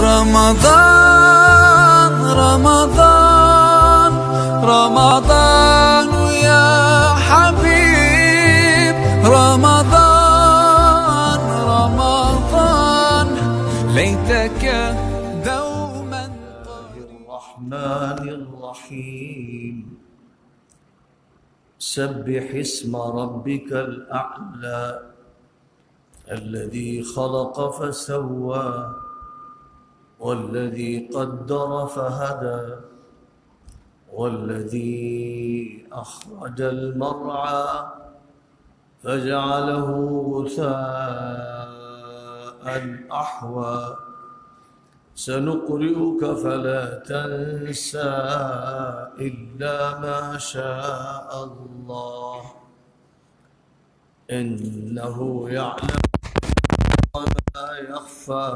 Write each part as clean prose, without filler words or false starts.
رمضان رمضان رمضان يا حبيب رمضان رمضان ليتك دوما الرحمن الرحيم سبح اسم ربك الأعلى الذي خلق فسوى والذي قدر فهدى والذي أخرج المرعى فجعله غثاء أحوى سنقرئك فلا تنسى إلا ما شاء الله إنه يعلم ما يخفى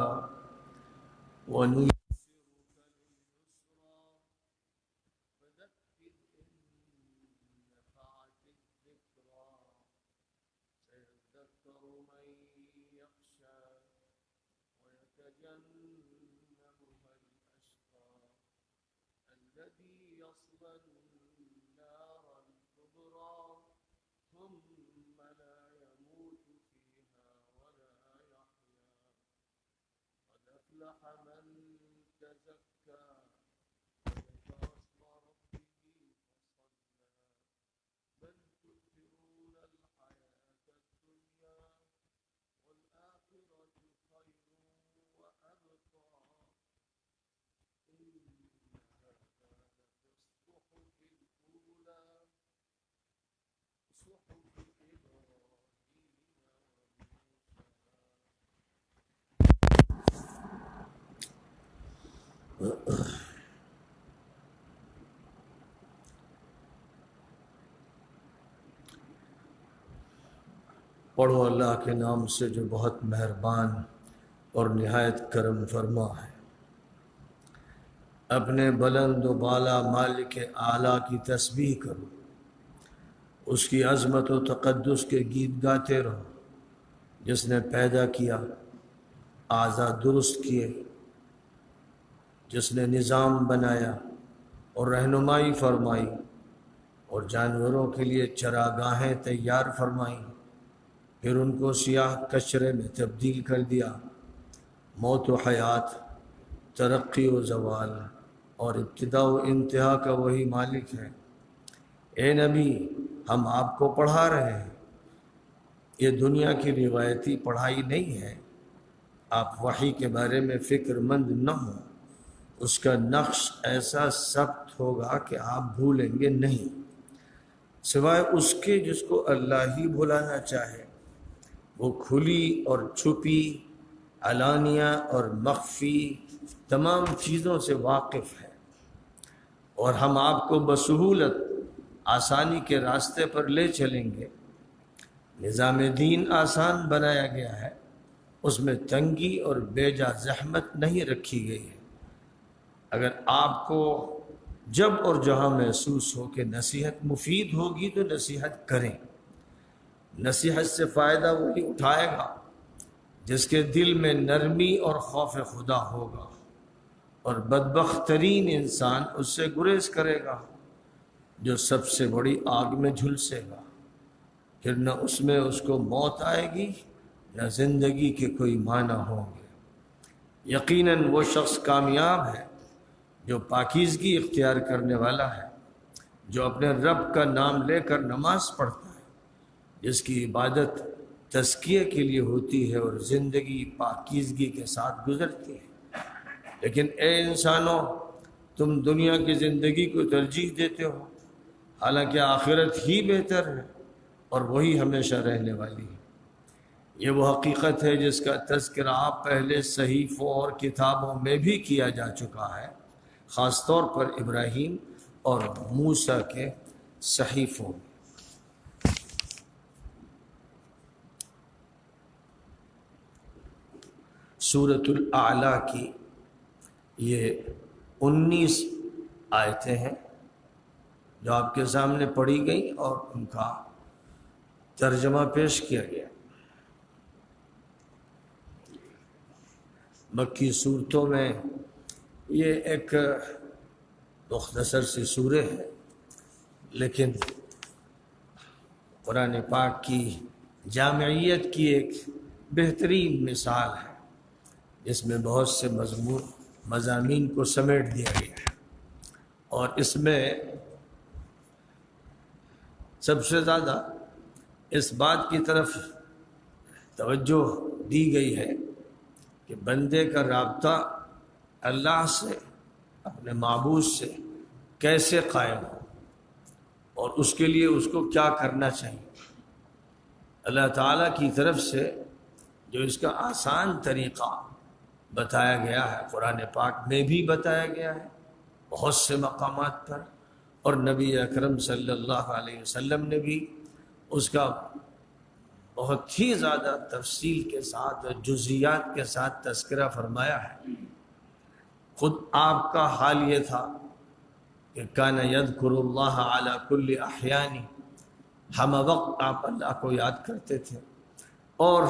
پڑھو اللہ کے نام سے جو بہت مہربان اور نہایت کرم فرما ہے۔ اپنے بلند و بالا مالک اعلیٰ کی تسبیح کرو، اس کی عظمت و تقدس کے گیت گاتے رہو، جس نے پیدا کیا، اعضاء درست کیے، جس نے نظام بنایا اور رہنمائی فرمائی اور جانوروں کے لیے چراگاہیں تیار فرمائیں، پھر ان کو سیاہ کچرے میں تبدیل کر دیا۔ موت و حیات، ترقی و زوال اور ابتدا و انتہا کا وہی مالک ہے۔ اے نبی، ہم آپ کو پڑھا رہے ہیں، یہ دنیا کی روایتی پڑھائی نہیں ہے۔ آپ وحی کے بارے میں فکر مند نہ ہوں، اس کا نقش ایسا سخت ہوگا کہ آپ بھولیں گے نہیں، سوائے اس کے جس کو اللہ ہی بھلانا چاہے۔ وہ کھلی اور چھپی، علانیہ اور مخفی تمام چیزوں سے واقف ہے، اور ہم آپ کو بسہولت آسانی کے راستے پر لے چلیں گے۔ نظام دین آسان بنایا گیا ہے، اس میں تنگی اور بیجا زحمت نہیں رکھی گئی ہے۔ اگر آپ کو جب اور جہاں محسوس ہو کہ نصیحت مفید ہوگی تو نصیحت کریں۔ نصیحت سے فائدہ وہی اٹھائے گا جس کے دل میں نرمی اور خوف خدا ہوگا، اور بدبخت ترین انسان اس سے گریز کرے گا جو سب سے بڑی آگ میں جھلسے گا، پھر نہ اس میں اس کو موت آئے گی نہ زندگی کے کوئی معنی ہوں گے۔ یقیناً وہ شخص کامیاب ہے جو پاکیزگی اختیار کرنے والا ہے، جو اپنے رب کا نام لے کر نماز پڑھتا ہے، جس کی عبادت تزکیے کے لیے ہوتی ہے اور زندگی پاکیزگی کے ساتھ گزرتی ہے۔ لیکن اے انسانوں، تم دنیا کی زندگی کو ترجیح دیتے ہو، حالانکہ آخرت ہی بہتر ہے اور وہی ہمیشہ رہنے والی ہے۔ یہ وہ حقیقت ہے جس کا تذکرہ پہلے صحیفوں اور کتابوں میں بھی کیا جا چکا ہے، خاص طور پر ابراہیم اور موسیٰ کے صحیفوں میں۔ سورۃ الاعلیٰ کی یہ 19 آیتیں ہیں جو آپ کے سامنے پڑھی گئیں اور ان کا ترجمہ پیش کیا گیا۔ مکی صورتوں میں یہ ایک مختصر سی سورہ ہے، لیکن قرآن پاک کی جامعیت کی ایک بہترین مثال ہے، جس میں بہت سے مضامین کو سمیٹ دیا گیا ہے، اور اس میں سب سے زیادہ اس بات کی طرف توجہ دی گئی ہے کہ بندے کا رابطہ اللہ سے، اپنے معبود سے کیسے قائم ہو اور اس کے لیے اس کو کیا کرنا چاہیے۔ اللہ تعالیٰ کی طرف سے جو اس کا آسان طریقہ بتایا گیا ہے، قرآن پاک میں بھی بتایا گیا ہے بہت سے مقامات پر، اور نبی اکرم صلی اللہ علیہ وسلم نے بھی اس کا بہت ہی زیادہ تفصیل کے ساتھ اور جزیات کے ساتھ تذکرہ فرمایا ہے۔ خود آپ کا حال یہ تھا کہ کان یذکر اللہ علی کل احیان، ہم وقت آپ اللہ کو یاد کرتے تھے، اور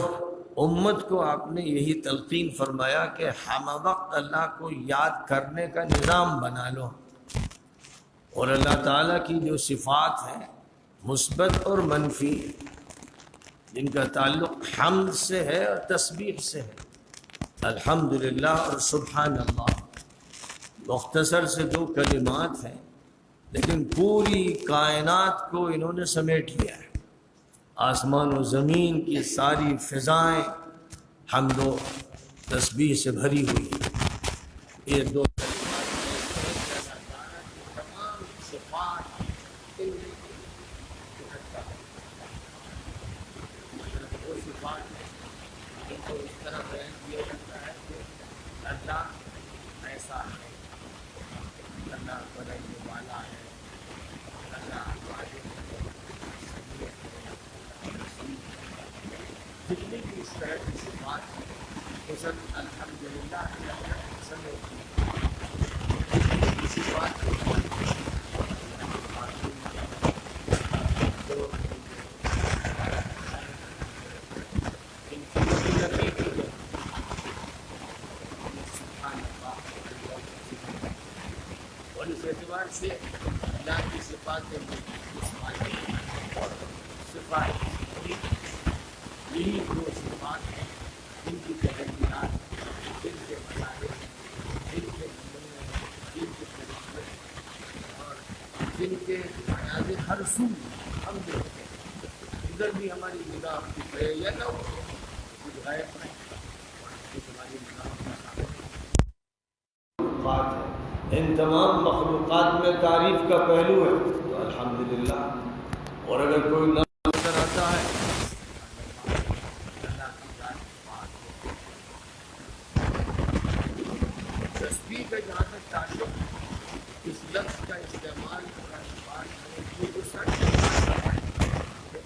امت کو آپ نے یہی تلقین فرمایا کہ ہم وقت اللہ کو یاد کرنے کا نظام بنا لو، اور اللہ تعالیٰ کی جو صفات ہیں مثبت اور منفی، جن کا تعلق حمد سے ہے اور تسبیح سے ہے، الحمدللہ اور سبحان اللہ، مختصر سے دو کلمات ہیں لیکن پوری کائنات کو انہوں نے سمیٹ لیا ہے۔ آسمان و زمین کی ساری فضائیں حمد و تسبیح سے بھری ہوئی ہیں۔ یہ دو تمام صفات وہ صفات ان کو اس طرح بیان کیا جاتا ہے کہ اللہ ایسا ہے، اللہ بڑھنے والا ہے، اللہ واجب ہے، جتنی بھی اس طرح کی صفات ہیں وہ سب الحمدللہ اللہ کا پسند ہوتی ہے۔ کسی بات کو اور اس اعتبار سے اللہ کی صفات اور صفات یہی دو صفات ہیں جن کی تجلیات، جن کے مظاہر، جن کے نمونے، جن کے طریقے اور جن کے مناظر ہر سو ہم دیکھتے ہیں، ادھر بھی ہماری نگاہ دکھ رہے یا نہ ہو، کچھ غائب نہیں اور کچھ ہماری نگاہ بات ہے۔ ان تمام مخلوقات میں تعریف کا پہلو ہے تو الحمدللہ، اور اگر کوئی نہ نظر آتا ہے اللہ کی ذات کی بات ہے۔ تسبیح کا جہاں تک تعلق اس لفظ کا استعمال قرآن پاک میں جو اس کا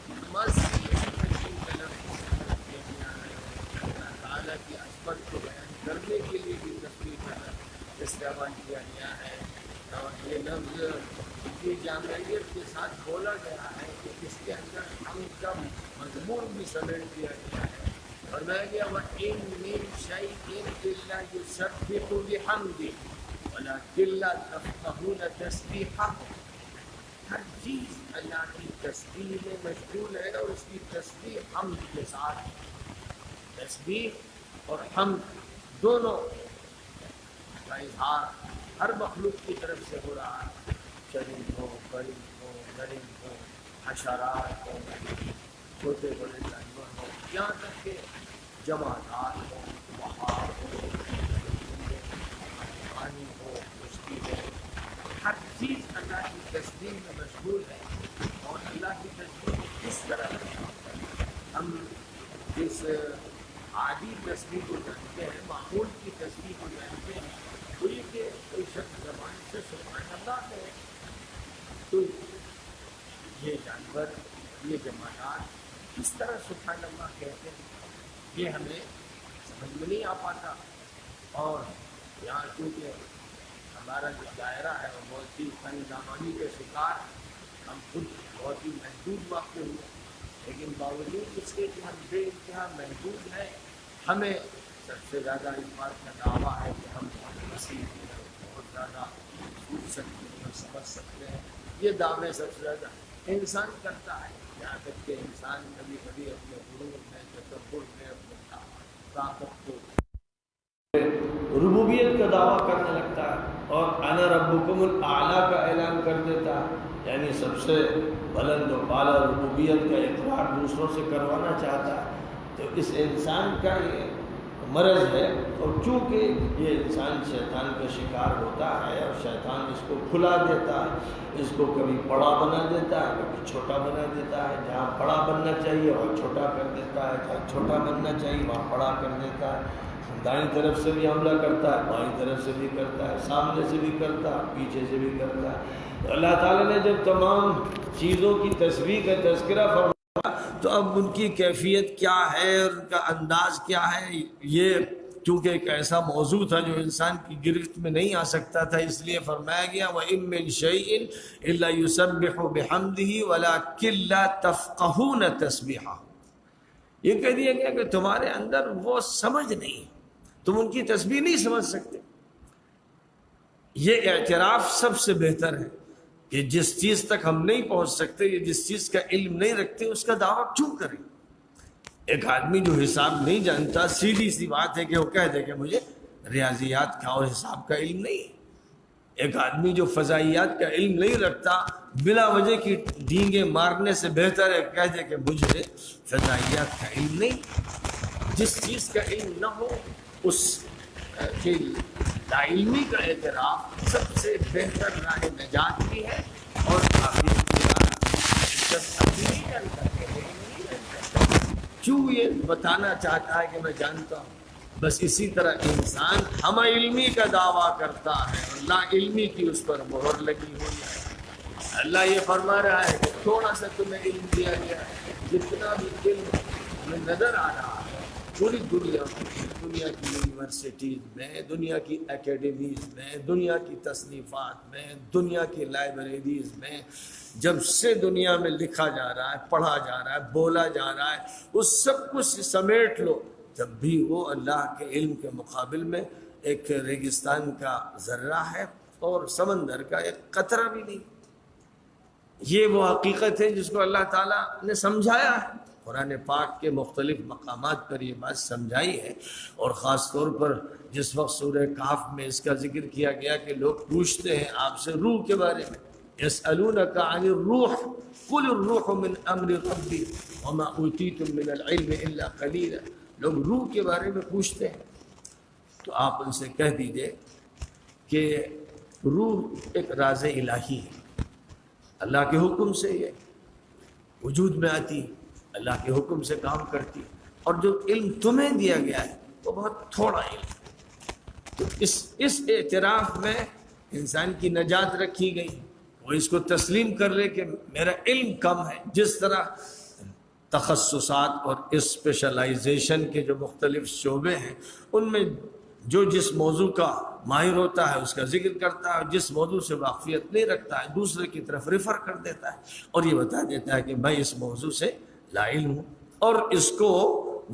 نماز کی تشریح کا لفظ استعمال کیا گیا ہے، اللہ تعالیٰ کی عظمت کو بیان کرنے کے لیے بھی تسبیح کا استعمال کیا گیا ہے، اور یہ لفظ کی جامعیت کے ساتھ بولا گیا ہے کہ اس کے اندر حمد کا مضمون بھی سمیٹ دیا گیا ہے، اور میں گیا وَإِن مِّن شَيْءٍ إِلَّا يُسَبِّحُ بِحَمْدِهِ وَلَٰكِن لَّا تَفْقَهُونَ تَسْبِيحَهُ۔ ہر چیز اللہ کی تسبیح میں مشغول ہے، اور اس کی تسبیح حمد کے ساتھ، تسبیح اور حمد دونوں کا اظہار ہر مخلوق کی طرف سے ہو رہا ہے، چرند ہو، پرند ہو، درند ہو، حشرات ہو، چھوٹے بڑے جانور ہو، یہاں تک کہ جمادات ہو، بہار ہو، پانی ہو، خشکی ہو، ہر چیز اللہ کی تسبیح میں مشغول ہے، اور اللہ کی تسبیح کس طرح ہم اس عادی تسبیح کو جانتے ہیں، معمول کی تسبیح کو جانتے ہیں، تو یہ کہ کوئی شخص زبان سے سبحان اللہ ہے، تو یہ جانور، یہ جماعات کس طرح سبحان اللہ کہتے ہیں یہ ہمیں سمجھ میں نہیں آ پاتا، اور یہاں چونکہ ہمارا جو دائرہ ہے وہ بہت ہی فن دامانی کے شکار، ہم خود بہت ہی محدود واقع ہوئے، لیکن باوجود اس کے کہ ہم بے انتہا محدود ہیں، ہمیں سب سے زیادہ اس بات کا دعویٰ ہے کہ ہم بہت وسیع ہیں، بہت زیادہ سوچ سکتے ہیں اور سمجھ سکتے ہیں. یہ دعوے سب سے زیادہ انسان کرتا ہے، یہاں تک کہ انسان کبھی کبھی اپنے غرور میں، تکبر میں، اپنے طاقت کو ربوبیت کا دعویٰ کرنے لگتا ہے اور انا ربکم الاعلیٰ کا اعلان کر دیتا ہے، یعنی سب سے بلند و بالا ربوبیت کا اقرار دوسروں سے کروانا چاہتا ہے. تو اس انسان کا یہ مرض ہے، اور چونکہ یہ انسان شیطان کا شکار ہوتا ہے اور شیطان اس کو کھلا دیتا ہے، اس کو کبھی بڑا بنا دیتا ہے، کبھی چھوٹا بنا دیتا ہے، جہاں بڑا بننا چاہیے وہاں چھوٹا کر دیتا ہے، جہاں چھوٹا بننا چاہیے وہاں بڑا کر دیتا ہے. دائیں طرف سے بھی حملہ کرتا ہے، بائیں طرف سے بھی کرتا ہے، سامنے سے بھی کرتا ہے، پیچھے سے بھی کرتا ہے. تو اللہ تعالیٰ نے جب تمام چیزوں کی تصویر کا تذکرہ فرمایا تو اب ان کی کیفیت کیا ہے اور ان کا انداز کیا ہے، یہ چونکہ ایک ایسا موضوع تھا جو انسان کی گرفت میں نہیں آ سکتا تھا، اس لیے فرمایا گیا وَإِن مِّن شَيْءٍ إِلَّا يُسَبِّحُ بِحَمْدِهِ وَلَكِن لَّا تَفْقَهُونَ تَسْبِيحَهُ. یہ کہہ دیا گیا کہ تمہارے اندر وہ سمجھ نہیں، تم ان کی تسبیح نہیں سمجھ سکتے. یہ اعتراف سب سے بہتر ہے کہ جس چیز تک ہم نہیں پہنچ سکتے یا جس چیز کا علم نہیں رکھتے اس کا دعویٰ کیوں کریں. ایک آدمی جو حساب نہیں جانتا، سیدھی سی بات ہے کہ وہ کہہ دے کہ مجھے ریاضیات کا اور حساب کا علم نہیں ہے. ایک آدمی جو فضائیات کا علم نہیں رکھتا بلا وجہ کی ڈینگیں مارنے سے بہتر ہے کہہ دے کہ مجھے فضائیات کا علم نہیں. جس چیز کا علم نہ ہو اس کی لاعلمی کا اعتراف سب سے بہتر راہ نجات بھی ہے اور کافی کیوں یہ بتانا چاہتا ہے کہ میں جانتا ہوں. بس اسی طرح انسان ہم علمی کا دعویٰ کرتا ہے اور لا علمی کی اس پر مہر لگی ہوئی ہے. اللہ یہ فرما رہا ہے کہ تھوڑا سا تمہیں علم دیا گیا ہے، جتنا بھی علم ہمیں نظر آ رہا ہے پوری دنیا میں، دنیا کی یونیورسٹیز میں، دنیا کی اکیڈمیز میں، دنیا کی تصنیفات میں، دنیا کی لائبریریز میں، جب سے دنیا میں لکھا جا رہا ہے، پڑھا جا رہا ہے، بولا جا رہا ہے، اس سب کچھ سمیٹ لو جب بھی وہ اللہ کے علم کے مقابل میں ایک ریگستان کا ذرہ ہے اور سمندر کا ایک قطرہ بھی نہیں. یہ وہ حقیقت ہے جس کو اللہ تعالیٰ نے سمجھایا ہے. قرآن پاک کے مختلف مقامات پر یہ بات سمجھائی ہے، اور خاص طور پر جس وقت سورہ کہف میں اس کا ذکر کیا گیا کہ لوگ پوچھتے ہیں آپ سے روح کے بارے میں، یسألونک عن الروح قل الروح من امر ربی وما اوتیتم من العلم الا قلیلا. لوگ روح کے بارے میں پوچھتے ہیں تو آپ ان سے کہہ دیجئے کہ روح ایک راز الہی ہے، اللہ کے حکم سے یہ وجود میں آتی ہے، اللہ کے حکم سے کام کرتی ہے، اور جو علم تمہیں دیا گیا ہے وہ بہت تھوڑا علم ہے. تو اس اعتراف میں انسان کی نجات رکھی گئی. وہ اس کو تسلیم کر لے کہ میرا علم کم ہے. جس طرح تخصصات اور اسپیشلائزیشن کے جو مختلف شعبے ہیں ان میں جو جس موضوع کا ماہر ہوتا ہے اس کا ذکر کرتا ہے، اور جس موضوع سے واقفیت نہیں رکھتا ہے دوسرے کی طرف ریفر کر دیتا ہے اور یہ بتا دیتا ہے کہ میں اس موضوع سے لا علم ہوں. اور اس کو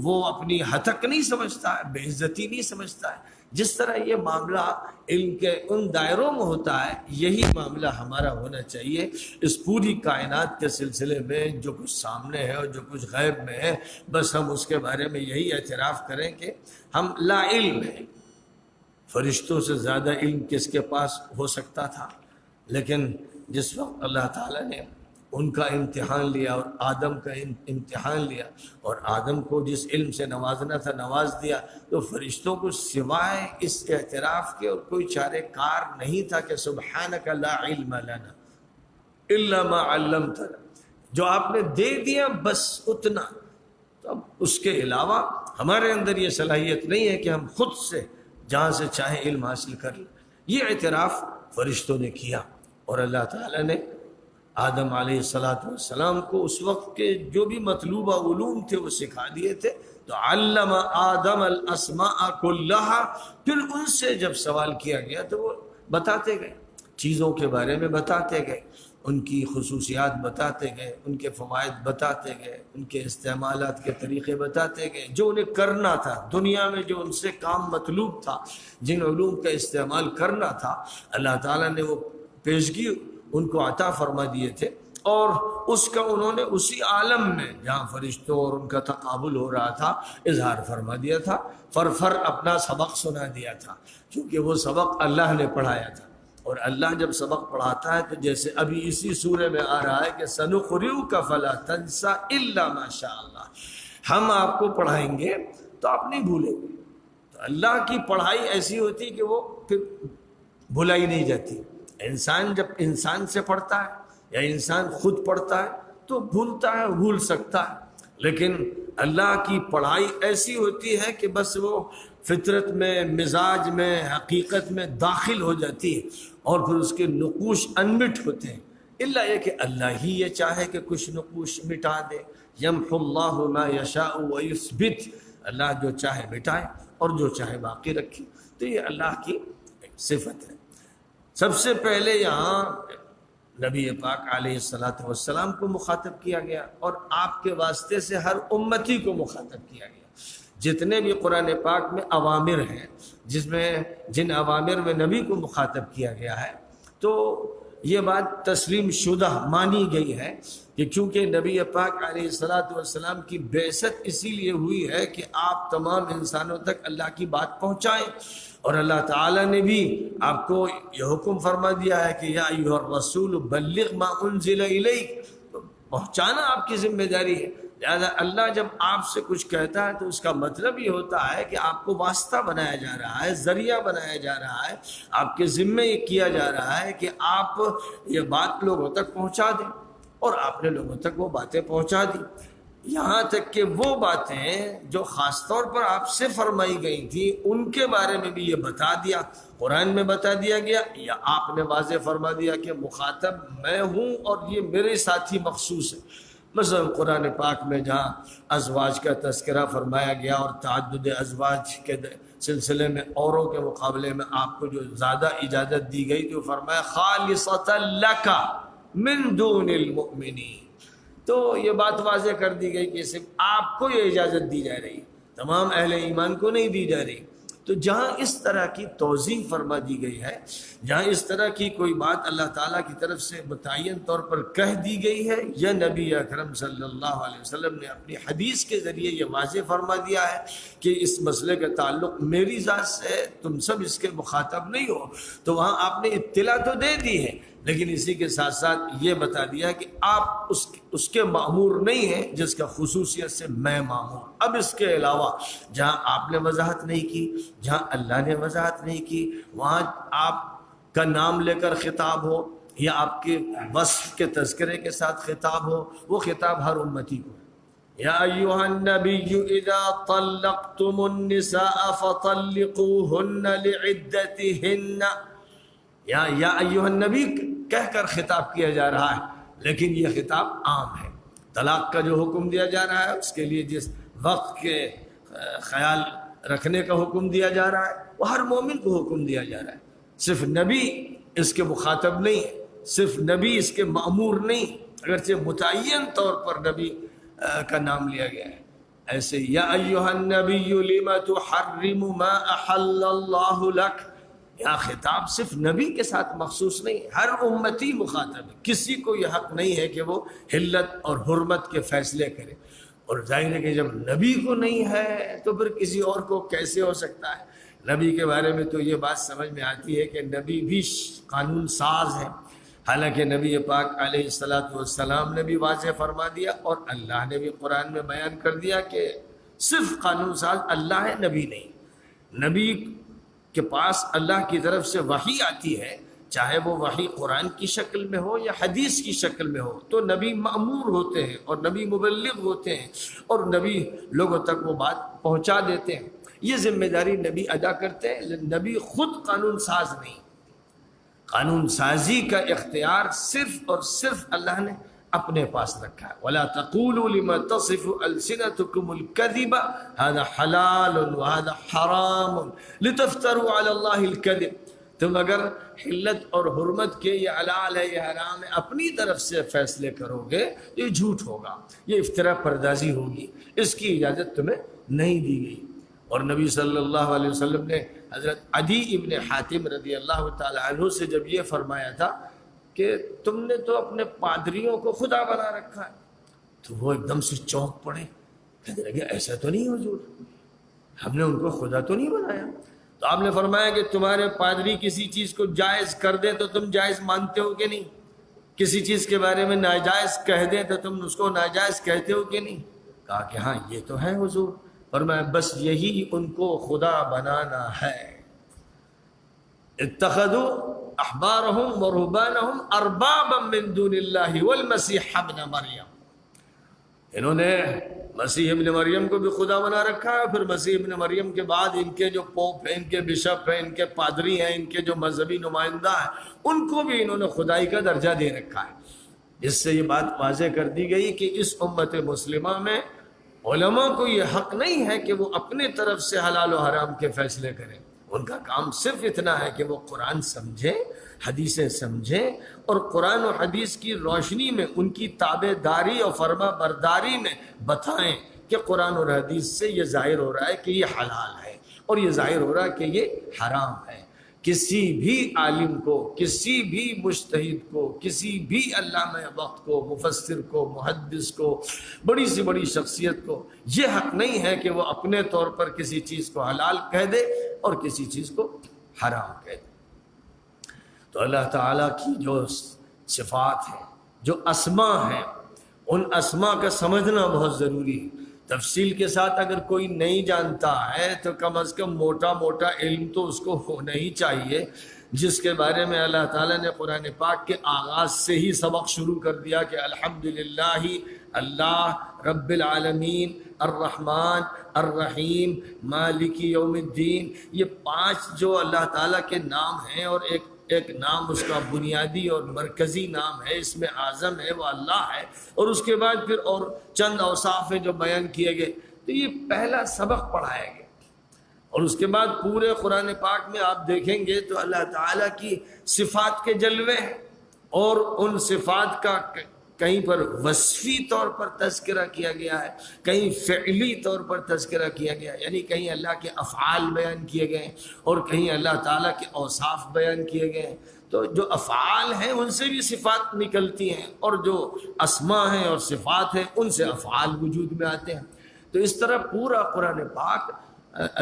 وہ اپنی حتک نہیں سمجھتا ہے، بے عزتی نہیں سمجھتا ہے. جس طرح یہ معاملہ علم کے ان دائروں میں ہوتا ہے یہی معاملہ ہمارا ہونا چاہیے اس پوری کائنات کے سلسلے میں. جو کچھ سامنے ہے اور جو کچھ غیب میں ہے بس ہم اس کے بارے میں یہی اعتراف کریں کہ ہم لا علم ہیں. فرشتوں سے زیادہ علم کس کے پاس ہو سکتا تھا، لیکن جس وقت اللہ تعالیٰ نے ان کا امتحان لیا اور آدم کا امتحان لیا اور آدم کو جس علم سے نوازنا تھا نواز دیا، تو فرشتوں کو سوائے اس اعتراف کے اور کوئی چارے کار نہیں تھا کہ سبحانک لا علم لنا الا ما علمتنا. جو آپ نے دے دیا بس اتنا. تو اب اس کے علاوہ ہمارے اندر یہ صلاحیت نہیں ہے کہ ہم خود سے جہاں سے چاہے علم حاصل کر لیں. یہ اعتراف فرشتوں نے کیا اور اللہ تعالیٰ نے آدم علیہ السلام کو اس وقت کے جو بھی مطلوبہ علوم تھے وہ سکھا دیے تھے. تو علم آدم الاسماء کلہا، پھر ان سے جب سوال کیا گیا تو وہ بتاتے گئے، چیزوں کے بارے میں بتاتے گئے. ان کی خصوصیات بتاتے گئے، ان کے فوائد بتاتے گئے، ان کے استعمالات کے طریقے بتاتے گئے، جو انہیں کرنا تھا دنیا میں، جو ان سے کام مطلوب تھا، جن علوم کا استعمال کرنا تھا، اللہ تعالیٰ نے وہ پیشگی ان کو عطا فرما دیے تھے، اور اس کا انہوں نے اسی عالم میں جہاں فرشتوں اور ان کا تقابل ہو رہا تھا اظہار فرما دیا تھا، فر اپنا سبق سنا دیا تھا، کیونکہ وہ سبق اللہ نے پڑھایا تھا۔ اور اللہ جب سبق پڑھاتا ہے تو جیسے ابھی اسی سورے میں آ رہا ہے کہ سنقرئک فلا تنسى الا ما شاء اللہ، ہم آپ کو پڑھائیں گے تو آپ نہیں بھولیں گے۔ تو اللہ کی پڑھائی ایسی ہوتی کہ وہ پھر بھلائی نہیں جاتی۔ انسان جب انسان سے پڑھتا ہے یا انسان خود پڑھتا ہے تو بھولتا ہے، بھول سکتا ہے، لیکن اللہ کی پڑھائی ایسی ہوتی ہے کہ بس وہ فطرت میں، مزاج میں، حقیقت میں داخل ہو جاتی ہے، اور پھر اس کے نقوش انمٹ ہوتے ہیں، الا یہ کہ اللہ ہی یہ چاہے کہ کچھ نقوش مٹا دے۔ یمحو اللہ ما یشاء ویثبت، اللہ جو چاہے مٹائے اور جو چاہے باقی رکھے، تو یہ اللہ کی صفت ہے۔ سب سے پہلے یہاں نبی پاک علیہ الصلوۃ والسلام کو مخاطب کیا گیا، اور آپ کے واسطے سے ہر امتی کو مخاطب کیا گیا۔ جتنے بھی قرآن پاک میں اوامر ہیں، جن اوامر میں نبی کو مخاطب کیا گیا ہے، تو یہ بات تسلیم شدہ مانی گئی ہے کہ چونکہ نبی پاک علیہ الصلوۃ والسلام کی بعثت اسی لیے ہوئی ہے کہ آپ تمام انسانوں تک اللہ کی بات پہنچائیں، اور اللہ تعالیٰ نے بھی آپ کو یہ حکم فرما دیا ہے کہ یا ایھا الرسول بلغ ما انزل الیک، پہنچانا آپ کی ذمہ داری ہے۔ لہذا اللہ جب آپ سے کچھ کہتا ہے تو اس کا مطلب یہ ہوتا ہے کہ آپ کو واسطہ بنایا جا رہا ہے، ذریعہ بنایا جا رہا ہے، آپ کے ذمے یہ کیا جا رہا ہے کہ آپ یہ بات لوگوں تک پہنچا دیں، اور آپ نے لوگوں تک وہ باتیں پہنچا دی، یہاں تک کہ وہ باتیں جو خاص طور پر آپ سے فرمائی گئی تھیں ان کے بارے میں بھی یہ بتا دیا، قرآن میں بتا دیا گیا، یا آپ نے واضح فرما دیا کہ مخاطب میں ہوں اور یہ میرے ساتھ ہی مخصوص ہے۔ مثلا قرآن پاک میں جہاں ازواج کا تذکرہ فرمایا گیا اور تعدد ازواج کے سلسلے میں اوروں کے مقابلے میں آپ کو جو زیادہ اجازت دی گئی تو فرمایا خالصۃ لک من دون المؤمنین، تو یہ بات واضح کر دی گئی کہ صرف آپ کو یہ اجازت دی جا رہی، تمام اہل ایمان کو نہیں دی جا رہی۔ تو جہاں اس طرح کی توضیح فرما دی گئی ہے، جہاں اس طرح کی کوئی بات اللہ تعالیٰ کی طرف سے متعین طور پر کہہ دی گئی ہے، یا نبی اکرم صلی اللہ علیہ وسلم نے اپنی حدیث کے ذریعے یہ واضح فرما دیا ہے کہ اس مسئلے کا تعلق میری ذات سے، تم سب اس کے مخاطب نہیں ہو، تو وہاں آپ نے اطلاع تو دے دی ہے، لیکن اسی کے ساتھ ساتھ یہ بتا دیا کہ آپ اس کے مأمور نہیں ہیں جس کا خصوصیت سے میں مأمور۔ اب اس کے علاوہ جہاں آپ نے وضاحت نہیں کی، جہاں اللہ نے وضاحت نہیں کی، وہاں آپ کا نام لے کر خطاب ہو یا آپ کے وصف کے تذکرے کے ساتھ خطاب ہو، وہ خطاب ہر امتی کو ہے۔ یا ایھا النبی اذا طلقتم النساء فطلقوهن لعدتهن، یا ایھا النبی کہہ کر خطاب کیا جا رہا ہے، لیکن یہ خطاب عام ہے۔ طلاق کا جو حکم دیا جا رہا ہے اس کے لیے جس وقت کے خیال رکھنے کا حکم دیا جا رہا ہے وہ ہر مومن کو حکم دیا جا رہا ہے، صرف نبی اس کے مخاطب نہیں ہے، صرف نبی اس کے مأمور نہیں، اگرچہ متعین طور پر نبی کا نام لیا گیا ہے۔ ایسے یا ایھا النبی لم تحرم ما احل اللہ لک، یہاں خطاب صرف نبی کے ساتھ مخصوص نہیں، ہر امتی مخاطب ہے، کسی کو یہ حق نہیں ہے کہ وہ حلت اور حرمت کے فیصلے کرے، اور ظاہر ہے کہ جب نبی کو نہیں ہے تو پھر کسی اور کو کیسے ہو سکتا ہے۔ نبی کے بارے میں تو یہ بات سمجھ میں آتی ہے کہ نبی بھی قانون ساز ہے، حالانکہ نبی پاک علیہ الصلوۃ والسلام نے بھی واضح فرما دیا اور اللہ نے بھی قرآن میں بیان کر دیا کہ صرف قانون ساز اللہ ہے، نبی نہیں۔ نبی کے پاس اللہ کی طرف سے وحی آتی ہے، چاہے وہ وحی قرآن کی شکل میں ہو یا حدیث کی شکل میں ہو، تو نبی مأمور ہوتے ہیں اور نبی مبلغ ہوتے ہیں، اور نبی لوگوں تک وہ بات پہنچا دیتے ہیں۔ یہ ذمہ داری نبی ادا کرتے ہیں، نبی خود قانون ساز نہیں، قانون سازی کا اختیار صرف اور صرف اللہ نے اپنے پاس رکھا ہے۔ وَلَا تَقُولُوا لِمَا تَصِفُ أَلْسِنَتُكُمُ الْكَذِبَ هَذَا حَلَالٌ وَهَذَا حَرَامٌ لِتَفْتَرُوا عَلَى اللَّهِ الْكَذِبَ، تم اگر حلت اور حرمت کے یہ حلال ہے یہ حرام ہے اپنی طرف سے فیصلے کرو گے یہ جھوٹ ہوگا، یہ افتراء پردازی ہوگی، اس کی اجازت تمہیں نہیں دی گئی۔ اور نبی صلی اللہ علیہ وسلم نے حضرت عدی ابن حاتم رضی اللہ تعالی عنہ سے جب یہ فرمایا تھا کہ تم نے تو اپنے پادریوں کو خدا بنا رکھا ہے، تو وہ ایک دم سے چونک پڑے، کہنے لگے ایسا تو نہیں حضور، ہم نے ان کو خدا تو نہیں بنایا۔ تو آپ نے فرمایا کہ تمہارے پادری کسی چیز کو جائز کر دیں تو تم جائز مانتے ہو کہ نہیں، کسی چیز کے بارے میں ناجائز کہہ دیں تو تم اس کو ناجائز کہتے ہو کہ نہیں؟ کہا کہ ہاں یہ تو ہے حضور۔ فرمایا بس یہی ان کو خدا بنانا ہے۔ اتخذوا احبارهم ورهبانهم اربابا من دون الله والمسيح ابن مریم، انہوں نے مسیح ابن مریم کو بھی خدا بنا رکھا ہے، پھر مسیح ابن مریم کے بعد ان کے جو پوپ ہیں، ان کے بشپ ہیں، ان کے پادری ہیں، ان کے جو مذہبی نمائندہ ہیں، ان کو بھی انہوں نے خدائی کا درجہ دے رکھا ہے۔ اس سے یہ بات واضح کر دی گئی کہ اس امت مسلمہ میں علماء کو یہ حق نہیں ہے کہ وہ اپنے طرف سے حلال و حرام کے فیصلے کریں، ان کا کام صرف اتنا ہے کہ وہ قرآن سمجھیں، حدیثیں سمجھیں، اور قرآن و حدیث کی روشنی میں ان کی تابع داری اور فرما برداری میں بتائیں کہ قرآن اور حدیث سے یہ ظاہر ہو رہا ہے کہ یہ حلال ہے اور یہ ظاہر ہو رہا ہے کہ یہ حرام ہے۔ کسی بھی عالم کو، کسی بھی مجتہد کو، کسی بھی علامہ وقت کو، مفسر کو، محدث کو، بڑی سے بڑی شخصیت کو یہ حق نہیں ہے کہ وہ اپنے طور پر کسی چیز کو حلال کہہ دے اور کسی چیز کو حرام کہہ دے۔ تو اللہ تعالیٰ کی جو صفات ہیں، جو اسماء ہیں، ان اسماء کا سمجھنا بہت ضروری ہے۔ تفصیل کے ساتھ اگر کوئی نہیں جانتا ہے تو کم از کم موٹا موٹا علم تو اس کو ہونا ہی چاہیے، جس کے بارے میں اللہ تعالیٰ نے قرآن پاک کے آغاز سے ہی سبق شروع کر دیا کہ الحمدللہ اللہ رب العالمین الرحمن الرحیم مالک یوم الدین، یہ 5 جو اللہ تعالیٰ کے نام ہیں، اور ایک نام اس کا بنیادی اور مرکزی نام ہے، اس میں اعظم ہے وہ اللہ ہے، اور اس کے بعد پھر اور چند اوصاف ہیں جو بیان کیے گئے۔ تو یہ پہلا سبق پڑھایا گیا، اور اس کے بعد پورے قرآن پاک میں آپ دیکھیں گے تو اللہ تعالیٰ کی صفات کے جلوے ہیں، اور ان صفات کا کہیں پر وصفی طور پر تذکرہ کیا گیا ہے، کہیں فعلی طور پر تذکرہ کیا گیا ہے، یعنی کہیں اللہ کے افعال بیان کیے گئے ہیں اور کہیں اللہ تعالیٰ کے اوصاف بیان کیے گئے ہیں۔ تو جو افعال ہیں ان سے بھی صفات نکلتی ہیں، اور جو اسماء ہیں اور صفات ہیں ان سے افعال وجود میں آتے ہیں۔ تو اس طرح پورا قرآن پاک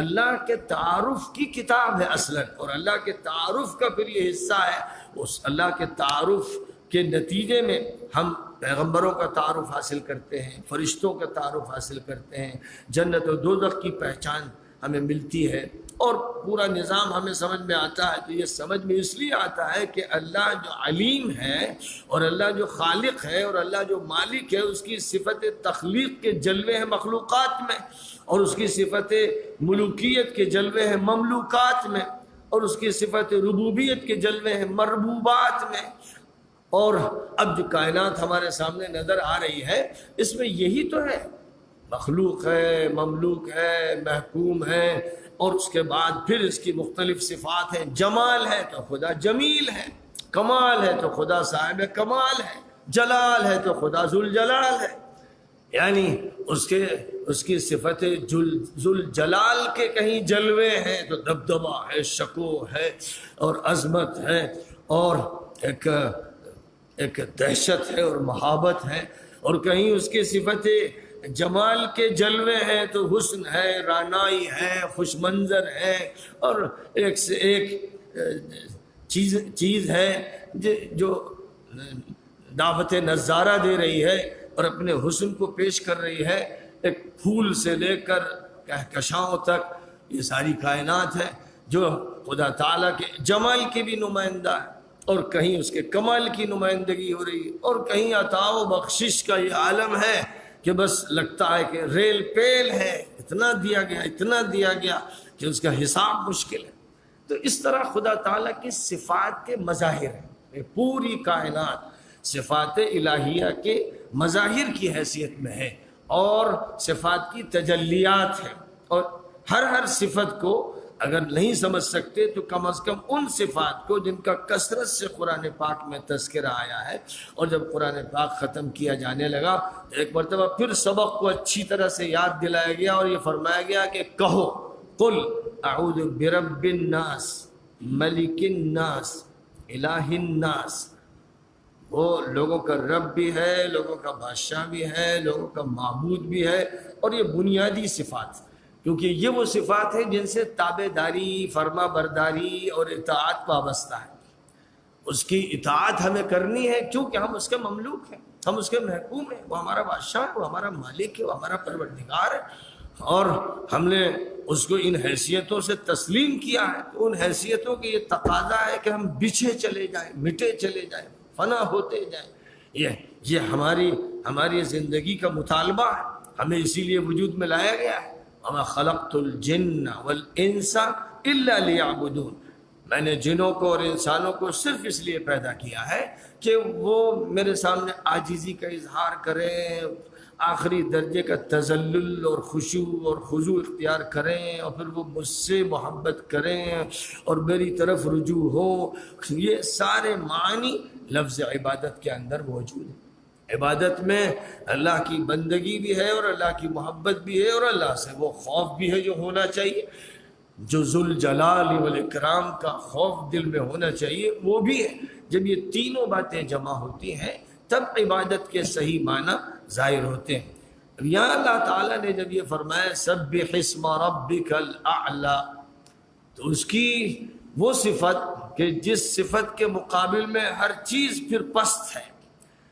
اللہ کے تعارف کی کتاب ہے اصلاً، اور اللہ کے تعارف کا پھر یہ حصہ ہے، اس اللہ کے تعارف کے نتیجے میں ہم پیغمبروں کا تعارف حاصل کرتے ہیں، فرشتوں کا تعارف حاصل کرتے ہیں، جنت و دوزخ کی پہچان ہمیں ملتی ہے، اور پورا نظام ہمیں سمجھ میں آتا ہے۔ تو یہ سمجھ میں اس لیے آتا ہے کہ اللہ جو علیم ہے، اور اللہ جو خالق ہے، اور اللہ جو مالک ہے، اس کی صفت تخلیق کے جلوے ہیں مخلوقات میں، اور اس کی صفت ملوکیت کے جلوے ہیں مملوکات میں، اور اس کی صفت ربوبیت کے جلوے ہیں مربوبات میں۔ اور اب جو کائنات ہمارے سامنے نظر آ رہی ہے اس میں یہی تو ہے، مخلوق ہے، مملوک ہے، محکوم ہے، اور اس کے بعد پھر اس کی مختلف صفات ہیں۔ جمال ہے تو خدا جمیل ہے، کمال ہے تو خدا صاحب کمال ہے، جلال ہے تو خدا ذوالجلال ہے، یعنی اس کی صفت ذوالجلال کے کہیں جلوے ہیں تو دبدبہ ہے، شکو ہے، اور عظمت ہے، اور ایک دہشت ہے اور محابت ہے، اور کہیں اس کی صفت جمال کے جلوے ہیں تو حسن ہے، رعنائی ہے، خوش منظر ہے، اور ایک سے ایک چیز ہے جو دعوت نظارہ دے رہی ہے اور اپنے حسن کو پیش کر رہی ہے، ایک پھول سے لے کر کہکشاؤں تک یہ ساری کائنات ہے جو خدا تعالیٰ کے جمال کی بھی نمائندہ ہے، اور کہیں اس کے کمال کی نمائندگی ہو رہی ہے، اور کہیں عطا و بخشش کا یہ عالم ہے کہ بس لگتا ہے کہ ریل پیل ہے، اتنا دیا گیا اتنا دیا گیا کہ اس کا حساب مشکل ہے۔ تو اس طرح خدا تعالیٰ کی صفات کے مظاہر ہیں، پوری کائنات صفات الہیہ کے مظاہر کی حیثیت میں ہے، اور صفات کی تجلیات ہیں، اور ہر صفت کو اگر نہیں سمجھ سکتے تو کم از کم ان صفات کو جن کا کثرت سے قرآن پاک میں تذکرہ آیا ہے، اور جب قرآن پاک ختم کیا جانے لگا تو ایک مرتبہ پھر سبق کو اچھی طرح سے یاد دلایا گیا اور یہ فرمایا گیا کہ کہو قل اعوذ برب الناس ملک الناس الہ الناس۔ وہ لوگوں کا رب بھی ہے، لوگوں کا بادشاہ بھی ہے، لوگوں کا معبود بھی ہے، اور یہ بنیادی صفات، کیونکہ یہ وہ صفات ہیں جن سے تابع داری، فرما برداری اور اطاعت وابستہ ہے۔ اس کی اطاعت ہمیں کرنی ہے کیونکہ ہم اس کے مملوک ہیں، ہم اس کے محکوم ہیں، وہ ہمارا بادشاہ ہے، وہ ہمارا مالک ہے، وہ ہمارا پروردگار ہے، اور ہم نے اس کو ان حیثیتوں سے تسلیم کیا ہے۔ تو ان حیثیتوں کی یہ تقاضا ہے کہ ہم بچھے چلے جائیں، مٹے چلے جائیں، فنا ہوتے جائیں۔ یہ ہماری زندگی کا مطالبہ ہے، ہمیں اسی لیے وجود میں لایا گیا ہے۔ وَمَا خَلَقْتُ الْجِنَّ وَالْإِنسَ إِلَّا لِيَعْبُدُونَ، میں نے جنوں کو اور انسانوں کو صرف اس لیے پیدا کیا ہے کہ وہ میرے سامنے عاجزی کا اظہار کریں، آخری درجے کا تذلل اور خشوع اور خضوع اختیار کریں، اور پھر وہ مجھ سے محبت کریں اور میری طرف رجوع ہو۔ یہ سارے معنی لفظ عبادت کے اندر موجود ہیں۔ عبادت میں اللہ کی بندگی بھی ہے اور اللہ کی محبت بھی ہے، اور اللہ سے وہ خوف بھی ہے جو ہونا چاہیے، جو ذوالجلال والاکرام کا خوف دل میں ہونا چاہیے وہ بھی ہے۔ جب یہ تینوں باتیں جمع ہوتی ہیں تب عبادت کے صحیح معنی ظاہر ہوتے ہیں۔ یہاں اللہ تعالیٰ نے جب یہ فرمایا سبح اسم ربک الاعلی، تو اس کی وہ صفت کہ جس صفت کے مقابل میں ہر چیز پھر پست ہے،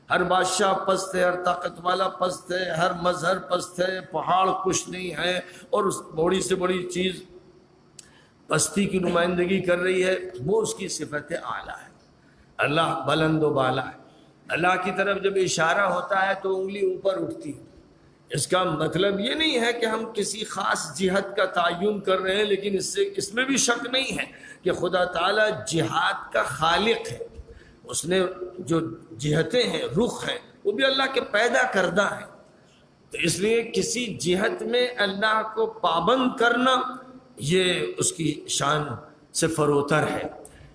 ہر بادشاہ پست ہے، ہر طاقت والا پست ہے، ہر مظہر پست ہے، پہاڑ کچھ نہیں ہے، اور اس بڑی سے بڑی چیز پستی کی نمائندگی کر رہی ہے، وہ اس کی صفت اعلیٰ ہے۔ اللہ بلند و بالا ہے۔ اللہ کی طرف جب اشارہ ہوتا ہے تو انگلی اوپر اٹھتی ہے۔ اس کا مطلب یہ نہیں ہے کہ ہم کسی خاص جہت کا تعین کر رہے ہیں، لیکن اس میں بھی شک نہیں ہے کہ خدا تعالیٰ جہات کا خالق ہے۔ اس نے جو جہتیں ہیں، رخ ہیں، وہ بھی اللہ کے پیدا کردہ ہیں، تو اس لیے کسی جہت میں اللہ کو پابند کرنا یہ اس کی شان سے فروتر ہے۔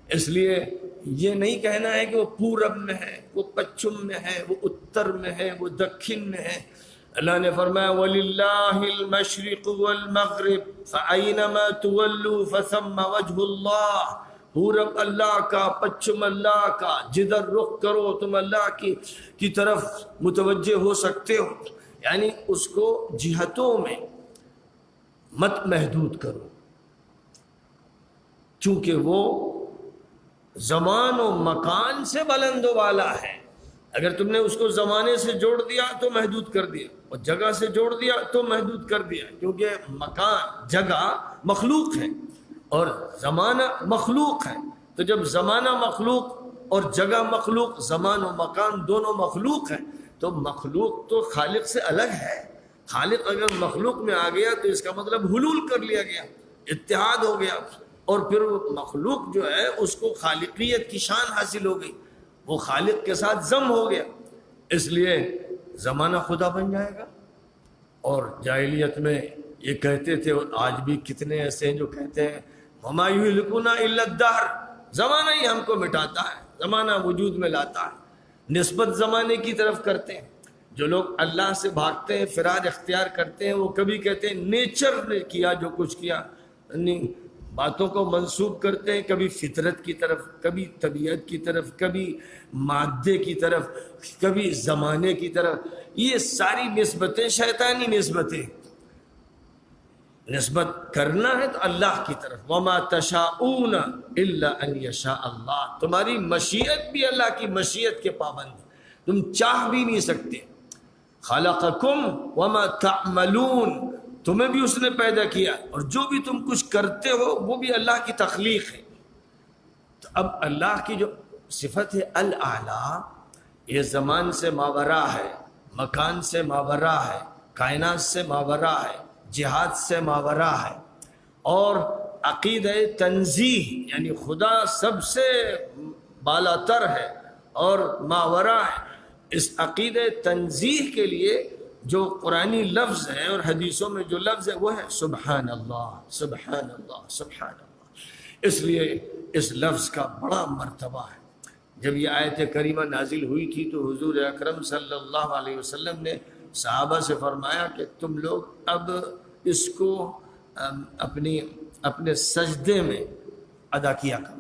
اس لیے یہ نہیں کہنا ہے کہ وہ پورب میں ہے، وہ پچھم میں ہے، وہ اتر میں ہے، وہ دکھن میں ہے۔ اللہ نے فرمایا وَلِلَّهِ الْمَشْرِقُ وَالْمَغْرِبُ فَأَيْنَمَا تُوَلُّوا فَثَمَّ وَجْهُ اللَّهِ، پورب اللہ کا، پچھم اللہ کا، جدھر رخ کرو تم اللہ کی طرف متوجہ ہو سکتے ہو۔ یعنی اس کو جہتوں میں مت محدود کرو، چونکہ وہ زمان و مکان سے بلند و بالا ہے۔ اگر تم نے اس کو زمانے سے جوڑ دیا تو محدود کر دیا، اور جگہ سے جوڑ دیا تو محدود کر دیا، کیونکہ مکان جگہ مخلوق ہے اور زمانہ مخلوق ہے۔ تو جب زمانہ مخلوق اور جگہ مخلوق، زمان و مکان دونوں مخلوق ہیں، تو مخلوق تو خالق سے الگ ہے۔ خالق اگر مخلوق میں آ گیا تو اس کا مطلب حلول کر لیا گیا، اتحاد ہو گیا، اور پھر وہ مخلوق جو ہے اس کو خالقیت کی شان حاصل ہو گئی، وہ خالق کے ساتھ ضم ہو گیا۔ اس لیے زمانہ خدا بن جائے گا۔ اور جاہلیت میں یہ کہتے تھے، اور آج بھی کتنے ایسے ہیں جو کہتے ہیں وَمَا يُهْلِكُنَا إِلَّا الدَّهْرُ، زمانہ ہی ہم کو مٹاتا ہے، زمانہ وجود میں لاتا ہے۔ نسبت زمانے کی طرف کرتے ہیں۔ جو لوگ اللہ سے بھاگتے ہیں، فرار اختیار کرتے ہیں، وہ کبھی کہتے ہیں نیچر نے کیا جو کچھ کیا، باتوں کو منسوب کرتے ہیں کبھی فطرت کی طرف، کبھی طبیعت کی طرف، کبھی مادے کی طرف، کبھی زمانے کی طرف۔ یہ ساری نسبتیں شیطانی نسبتیں۔ نسبت کرنا ہے تو اللہ کی طرف، وَمَا تَشَاءُونَ إِلَّا أَن يَشَاءَ اللَّهُ، تمہاری مشیت بھی اللہ کی مشیت کے پابند ہے، تم چاہ بھی نہیں سکتے۔ خَلَقَكُمْ وَمَا تَعْمَلُونَ، تمہیں بھی اس نے پیدا کیا، اور جو بھی تم کچھ کرتے ہو وہ بھی اللہ کی تخلیق ہے۔ تو اب اللہ کی جو صفت ہے الاعلیٰ، یہ زمان سے ماورا ہے، مکان سے ماورا ہے، کائنات سے ماورا ہے، جہاد سے ماورا ہے، اور عقیدہ تنزیہ یعنی خدا سب سے بالاتر ہے اور ماورا ہے۔ اس عقیدہ تنزیہ کے لیے جو قرآنی لفظ ہے اور حدیثوں میں جو لفظ ہے وہ ہے سبحان اللہ، سبحان اللہ، سبحان اللہ۔ اس لیے اس لفظ کا بڑا مرتبہ ہے۔ جب یہ آیت کریمہ نازل ہوئی تھی تو حضور اکرم صلی اللہ علیہ وسلم نے صحابہ سے فرمایا کہ تم لوگ اب اس کو اپنے سجدے میں ادا کیا کرو۔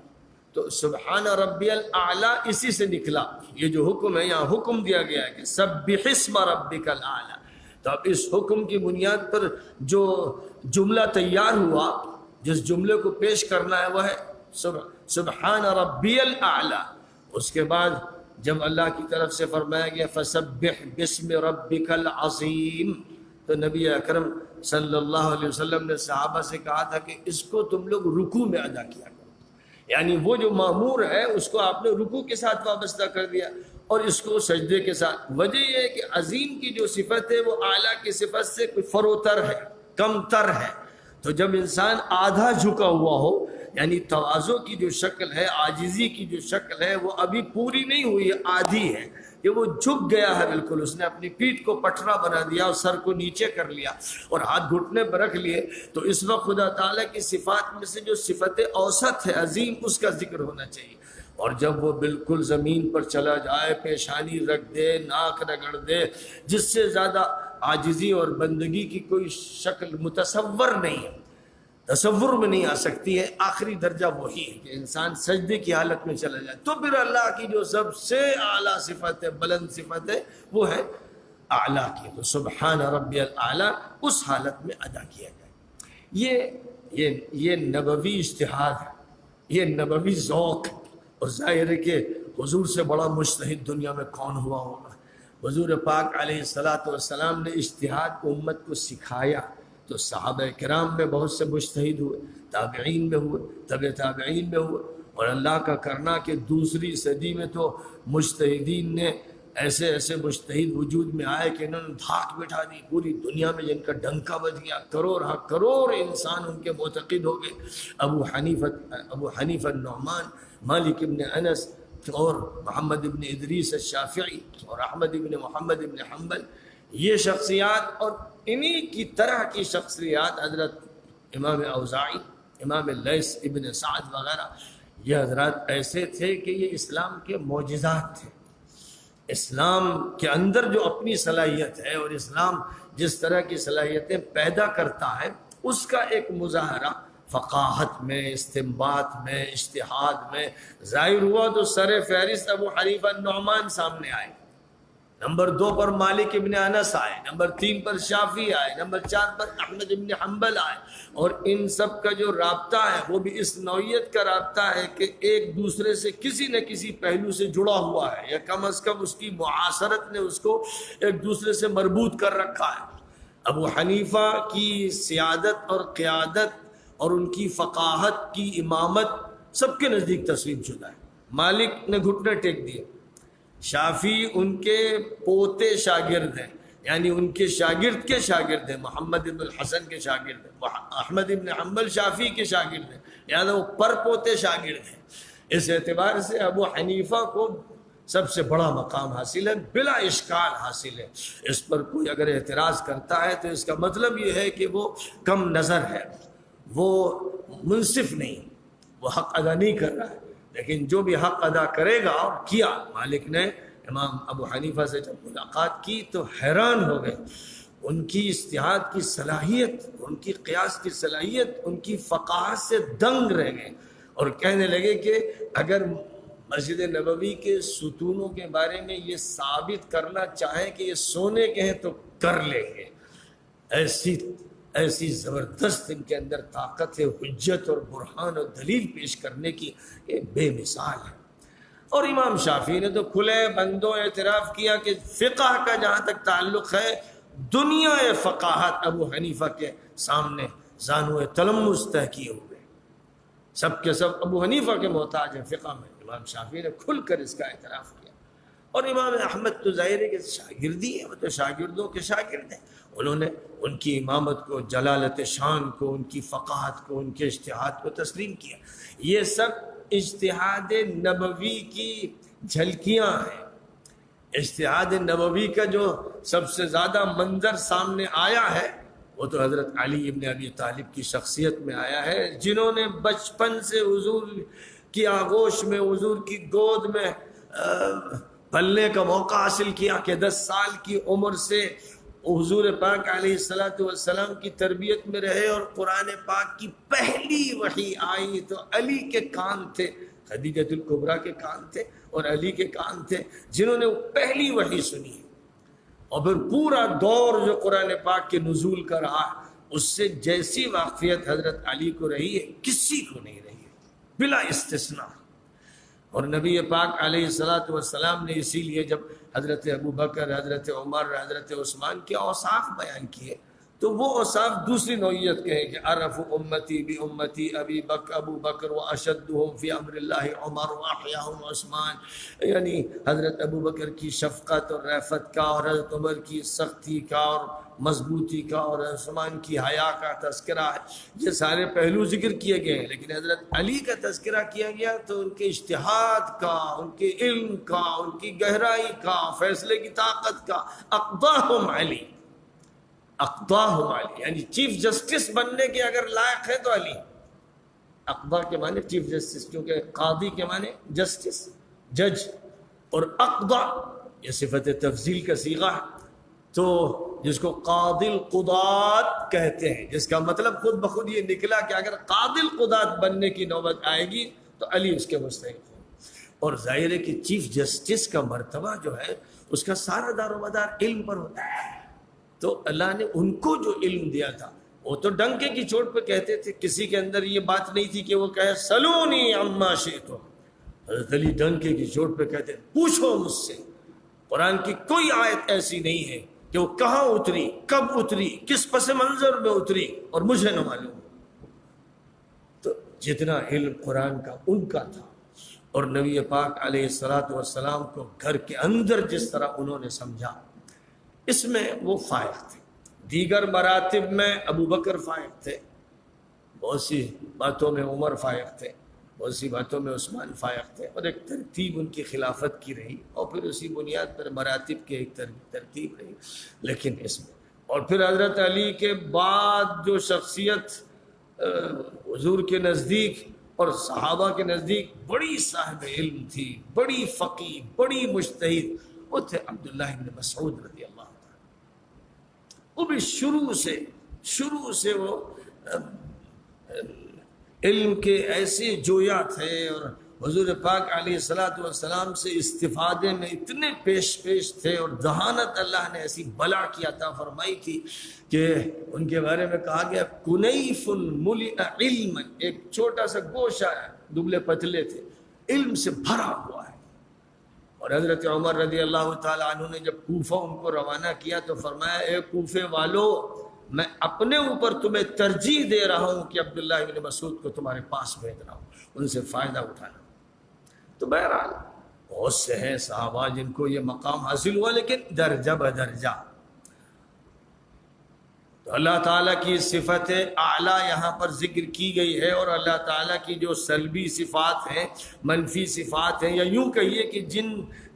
تو سبحان ربی الاعلیٰ اسی سے نکلا، یہ جو حکم ہے یہاں حکم دیا گیا ہے کہ سبح اسم ربک الاعلیٰ۔ تو اب اس حکم کی بنیاد پر جو جملہ تیار ہوا، جس جملے کو پیش کرنا ہے وہ ہے سبحان ربی الاعلیٰ۔ اس کے بعد جب اللہ کی طرف سے فرمایا گیا فسبح باسم ربک العظیم، تو نبی اکرم صلی اللہ علیہ وسلم نے صحابہ سے کہا تھا کہ اس کو تم لوگ رکوع میں ادا کیا کرو، یعنی وہ جو مامور ہے اس کو آپ نے رکوع کے ساتھ وابستہ کر دیا اور اس کو سجدے کے ساتھ۔ وجہ یہ ہے کہ عظیم کی جو صفت ہے وہ اعلیٰ کی صفت سے کوئی فروتر ہے، کم تر ہے۔ تو جب انسان آدھا جھکا ہوا ہو، یعنی تواضع کی جو شکل ہے، عاجزی کی جو شکل ہے وہ ابھی پوری نہیں ہوئی ہے، آدھی ہے کہ وہ جھک گیا ہے بالکل، اس نے اپنی پیٹھ کو پٹھرا بنا دیا اور سر کو نیچے کر لیا اور ہاتھ گھٹنے پر رکھ لیے، تو اس وقت خدا تعالیٰ کی صفات میں سے جو صفت اوسط ہے عظیم، اس کا ذکر ہونا چاہیے۔ اور جب وہ بالکل زمین پر چلا جائے، پیشانی رکھ دے، ناک رگڑ دے، جس سے زیادہ عاجزی اور بندگی کی کوئی شکل متصور نہیں ہے، تصور میں نہیں آ سکتی ہے، آخری درجہ وہی ہے کہ انسان سجدے کی حالت میں چلا جائے، تو پھر اللہ کی جو سب سے اعلیٰ صفت ہے، بلند صفت ہے، وہ ہے اعلیٰ کی۔ تو سبحان ربی الاعلیٰ اس حالت میں ادا کیا جائے۔ یہ نبوی اجتہاد ہے، یہ نبوی ذوق ہے، اور ظاہر ہے کہ حضور سے بڑا مجتہد دنیا میں کون ہوا ہوگا۔ حضور پاک علیہ السلام نے اجتہاد امت کو سکھایا، تو صحابہ کرام میں بہت سے مجتہد ہوئے، تابعین میں ہوئے، طبع تابعین میں ہوئے، اور اللہ کا کرنا کہ دوسری صدی میں تو مجتہدین نے ایسے ایسے مجتہد وجود میں آئے کہ انہوں نے دھاک بٹھا دی پوری دنیا میں، جن کا ڈنکا بج گیا، کروڑ انسان ان کے معتقد ہو گئے۔ ابو حنیفہ النعمان، مالک ابن انس، اور محمد ابن ادریس الشافعی، اور احمد ابن محمد ابن حنبل، یہ شخصیات اور انہی کی طرح کی شخصیات حضرت امام اوزاعی، امام لیث ابن سعد وغیرہ، یہ حضرات ایسے تھے کہ یہ اسلام کے معجزات تھے۔ اسلام کے اندر جو اپنی صلاحیت ہے اور اسلام جس طرح کی صلاحیتیں پیدا کرتا ہے، اس کا ایک مظاہرہ فقاہت میں، استنباط میں، اجتہاد میں ظاہر ہوا۔ تو سر فہرست ابو حنیفہ النعمان سامنے آئے، نمبر 2 پر مالک ابن انس آئے، نمبر 3 پر شافعی آئے، نمبر 4 پر احمد ابن حنبل آئے، اور ان سب کا جو رابطہ ہے وہ بھی اس نوعیت کا رابطہ ہے کہ ایک دوسرے سے کسی نہ کسی پہلو سے جڑا ہوا ہے، یا کم از کم اس کی معاصرت نے اس کو ایک دوسرے سے مربوط کر رکھا ہے۔ ابو حنیفہ کی سیادت اور قیادت اور ان کی فقاہت کی امامت سب کے نزدیک تسلیم شدہ ہے۔ مالک نے گھٹنے ٹیک دیے، شافعی ان کے پوتے شاگرد ہیں، یعنی ان کے شاگرد کے شاگرد ہیں، محمد بن الحسن کے شاگرد ہیں، احمد بن حنبل شافعی کے شاگرد ہیں، یعنی وہ پر پوتے شاگرد ہیں۔ اس اعتبار سے ابو حنیفہ کو سب سے بڑا مقام حاصل ہے، بلا اشکال حاصل ہے۔ اس پر کوئی اگر اعتراض کرتا ہے تو اس کا مطلب یہ ہے کہ وہ کم نظر ہے، وہ منصف نہیں، وہ حق ادا نہیں کر رہا ہے۔ لیکن جو بھی حق ادا کرے گا، اور کیا، مالک نے امام ابو حنیفہ سے جب ملاقات کی تو حیران ہو گئے، ان کی اجتہاد کی صلاحیت، ان کی قیاس کی صلاحیت، ان کی فقاہت سے دنگ رہ گئے، اور کہنے لگے کہ اگر مسجد نبوی کے ستونوں کے بارے میں یہ ثابت کرنا چاہیں کہ یہ سونے کے ہیں تو کر لیں گے۔ ایسی زبردست ان کے اندر طاقت ہے، حجت اور برہان اور دلیل پیش کرنے کی، یہ بے مثال ہے۔ اور امام شافعی نے تو کھلے بندوں اعتراف کیا کہ فقہ کا جہاں تک تعلق ہے، دنیا فقاہت ابو حنیفہ کے سامنے زانو تلمس طے کیے ہوئے، سب کے سب ابو حنیفہ کے محتاج ہیں فقہ میں۔ امام شافعی نے کھل کر اس کا اعتراف کیا۔ اور امام احمد تو ظاہر ہے کہ شاگردی ہے، وہ تو شاگردوں کے شاگرد ہیں، انہوں نے ان کی امامت کو، جلالت شان کو، ان کی فقاہت کو، ان کے اجتہاد کو تسلیم کیا۔ یہ سب اجتہاد نبوی کی جھلکیاں ہیں، اجتہاد نبوی کا جو سب سے زیادہ منظر سامنے آیا ہے وہ تو حضرت علی ابن ابی طالب کی شخصیت میں آیا ہے، جنہوں نے بچپن سے حضور کی آغوش میں، حضور کی گود میں پلنے کا موقع حاصل کیا کہ 10 سال کی عمر سے حضور پاک علیہ السلام کی تربیت میں رہے، اور قرآن پاک کی پہلی وحی آئی تو علی کے کان تھے، خدیجۃ الکبریٰ کے کان تھے اور علی کے کان تھے، جنہوں نے پہلی وحی سنی. اور پھر پورا دور جو قرآن پاک کے نزول کا رہا، اس سے جیسی واقفیت حضرت علی کو رہی ہے کسی کو نہیں رہی ہے بلا استثناء. اور نبی پاک علیہ السلام نے اسی لیے جب حضرت ابوبکر، حضرت عمر، حضرت عثمان کے اوصاف بیان کیے تو وہ اوصاف دوسری نوعیت کے ہیں کہ عرف امتی بی امتی ابو بکر و اشدہم فی امر اللہ عمر و احیاہم عثمان، یعنی حضرت ابوبکر کی شفقت اور رأفت کا، اور حضرت عمر کی سختی کا اور مضبوطی کا، اور عثمان کی حیا کا تذکرہ ہے. یہ سارے پہلو ذکر کیے گئے ہیں، لیکن حضرت علی کا تذکرہ کیا گیا تو ان کے اجتہاد کا، ان کے علم کا، ان کی گہرائی کا، فیصلے کی طاقت کا. اقضاہم علی، اقضاہم علی، یعنی چیف جسٹس بننے کے اگر لائق ہے تو علی. اقضا کے معنی چیف جسٹس، کیونکہ قاضی کے معنی جسٹس، جج، اور اقضا یہ صفت تفضیل کا صیغہ ہے، تو جس کو قاضی القضات کہتے ہیں، جس کا مطلب خود بخود یہ نکلا کہ اگر قاضی القضات بننے کی نوبت آئے گی تو علی اس کے مستحق ہوں. اور ظاہر ہے کہ چیف جسٹس کا مرتبہ جو ہے اس کا سارا دار و مدار علم پر ہوتا ہے. تو اللہ نے ان کو جو علم دیا تھا، وہ تو ڈنکے کی چوٹ پہ کہتے تھے، کسی کے اندر یہ بات نہیں تھی کہ وہ کہے سلونی عما شئتم. حضرت علی ڈنکے کی چوٹ پہ کہتے پوچھو مجھ سے. قرآن کی کوئی آیت ایسی نہیں ہے کہ وہ کہاں اتری، کب اتری، کس پس منظر میں اتری اور مجھے نہ معلوم. تو جتنا علم قرآن کا ان کا تھا، اور نبی پاک علیہ السلام کو گھر کے اندر جس طرح انہوں نے سمجھا، اس میں وہ فائق تھے. دیگر مراتب میں ابو بکر فائق تھے، بہت سی باتوں میں عمر فائق تھے، بہت سی باتوں میں عثمان فائق تھے، اور ایک ترتیب ان کی خلافت کی رہی، اور پھر اسی بنیاد پر مراتب کی ایک ترتیب رہی. لیکن اس میں اور پھر حضرت علی کے بعد جو شخصیت حضور کے نزدیک اور صحابہ کے نزدیک بڑی صاحب علم تھی، بڑی فقیہ، بڑی مجتہد، وہ تھے عبداللہ بن مسعود رضی اللہ عنہ. وہ بھی شروع سے وہ علم کے ایسے جویا تھے، اور حضور پاک علیہ السلام سے استفادے میں اتنے پیش تھے، اور ذہانت اللہ نے ایسی بلا کی عطا فرمائی تھی کہ ان کے بارے میں کہا گیا کنیف ملئ علما، ایک چھوٹا سا گوشہ ہے، دبلے پتلے تھے، علم سے بھرا ہوا ہے. اور حضرت عمر رضی اللہ تعالیٰ عنہ نے جب کوفہ ان کو روانہ کیا تو فرمایا اے کوفے والو، میں اپنے اوپر تمہیں ترجیح دے رہا ہوں کہ عبداللہ ابن مسعود کو تمہارے پاس بھیج رہا ہوں، ان سے فائدہ اٹھانا. تو بہرحال بہت سے ہیں صحابہ جن کو یہ مقام حاصل ہوا، لیکن درجہ بدرجہ. تو اللہ تعالیٰ کی صفت اعلیٰ یہاں پر ذکر کی گئی ہے، اور اللہ تعالیٰ کی جو سلبی صفات ہیں، منفی صفات ہیں، یا یوں کہیے کہ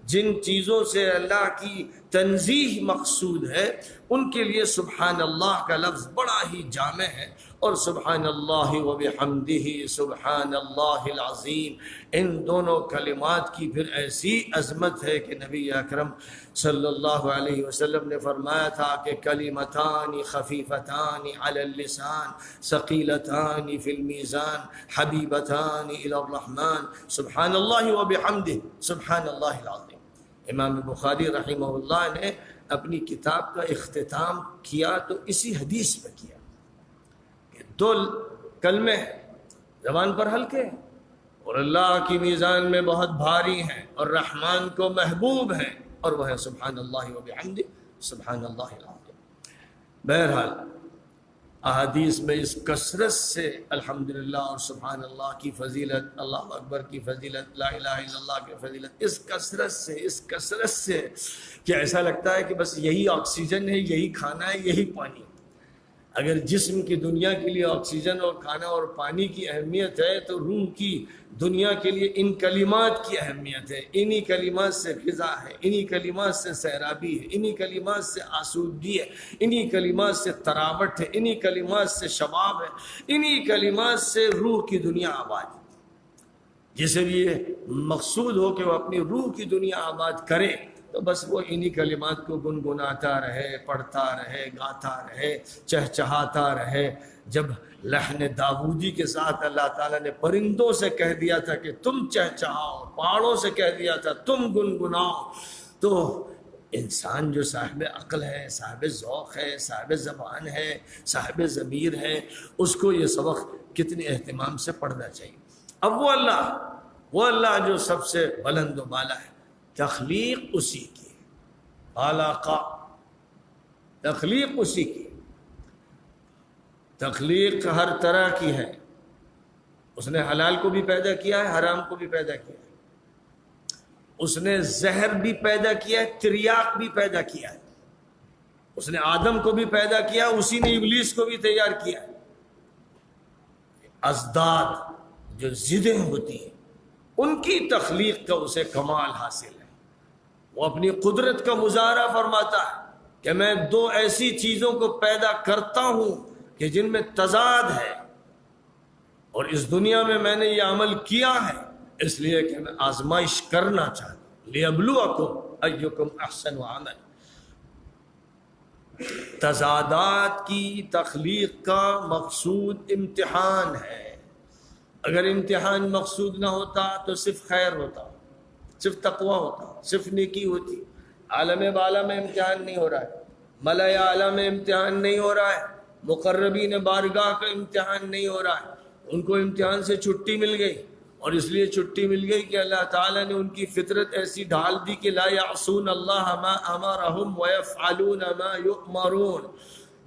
جن چیزوں سے اللہ کی تنزیہ مقصود ہے، ان کے لیے سبحان اللہ کا لفظ بڑا ہی جامع ہے. اور سبحان اللہ و بحمدہ سبحان اللہ العظیم، ان دونوں کلمات کی پھر ایسی عظمت ہے کہ نبی اکرم صلی اللہ علیہ وسلم نے فرمایا تھا کہ کلمتان خفیفتان علی اللسان ثقیلتان فی المیزان حبیبتان الی الرحمن سبحان اللہ و بحمدہ سبحان اللہ العظیم. امام بخاری رحمہ اللہ نے اپنی کتاب کا اختتام کیا تو اسی حدیث میں کیا کہ دو کلمے زبان پر ہلکے ہیں اور اللہ کی میزان میں بہت بھاری ہیں اور رحمان کو محبوب ہیں، اور وہ ہے سبحان اللہ و بحمدہ سبحان اللہ العظیم. بہرحال احادیث میں اس کثرت سے الحمدللہ اور سبحان اللہ کی فضیلت، اللہ اکبر کی فضیلت، لا الہ الا اللہ کی فضیلت، اس کثرت سے کہ ایسا لگتا ہے کہ بس یہی آکسیجن ہے، یہی کھانا ہے، یہی پانی. اگر جسم کی دنیا کے لیے آکسیجن اور کھانا اور پانی کی اہمیت ہے تو روح کی دنیا کے لیے ان کلمات کی اہمیت ہے. انہی کلمات سے غذا ہے، انہی کلمات سے سیرابی ہے، انہی کلمات سے آسودگی ہے، انہی کلمات سے تراوٹ ہے، انہی کلمات سے شباب ہے، انہی کلمات سے روح کی دنیا آباد ہے. جسے بھی یہ مقصود ہو کہ وہ اپنی روح کی دنیا آباد کرے تو بس وہ انہی کلمات کو گنگناتا رہے، پڑھتا رہے، گاتا رہے، چہچہاتا رہے. جب لحن داودی کے ساتھ اللہ تعالیٰ نے پرندوں سے کہہ دیا تھا کہ تم چہچہاؤ، پہاڑوں سے کہہ دیا تھا تم گنگناؤ، تو انسان جو صاحب عقل ہے، صاحب ذوق ہے، صاحب زبان ہے، صاحب ضمیر ہے، اس کو یہ سبق کتنے اہتمام سے پڑھنا چاہیے. اب وہ اللہ جو سب سے بلند و بالا ہے، تخلیق اسی کی، خالق، تخلیق اسی کی. تخلیق ہر طرح کی ہے. اس نے حلال کو بھی پیدا کیا ہے، حرام کو بھی پیدا کیا ہے. اس نے زہر بھی پیدا کیا ہے، تریاق بھی پیدا کیا ہے. اس نے آدم کو بھی پیدا کیا، اسی نے ابلیس کو بھی تیار کیا ہے. ازداد جو ضدیں ہوتی ہیں ان کی تخلیق کا اسے کمال حاصل ہے. وہ اپنی قدرت کا مظاہرہ فرماتا ہے کہ میں دو ایسی چیزوں کو پیدا کرتا ہوں کہ جن میں تضاد ہے، اور اس دنیا میں نے یہ عمل کیا ہے اس لیے کہ میں آزمائش کرنا چاہتا ہوں. لِيَبْلُوَكُمْ أَيُّكُمْ أَحْسَنُ عَمَلًا. تضادات کی تخلیق کا مقصود امتحان ہے. اگر امتحان مقصود نہ ہوتا تو صرف خیر ہوتا، صرف تقوی ہوتا، صرف نیکی ہوتی. عالم بالا میں امتحان نہیں ہو رہا ہے، ملائے اعلیٰ میں امتحان نہیں ہو رہا ہے، مقربین بارگاہ کا امتحان نہیں ہو رہا ہے. ان کو امتحان سے چھٹی مل گئی، اور اس لیے چھٹی مل گئی کہ اللہ تعالیٰ نے ان کی فطرت ایسی ڈھال دی کہ لا یعصون اللہ ما امرہم ویفعلون ما یؤمرون.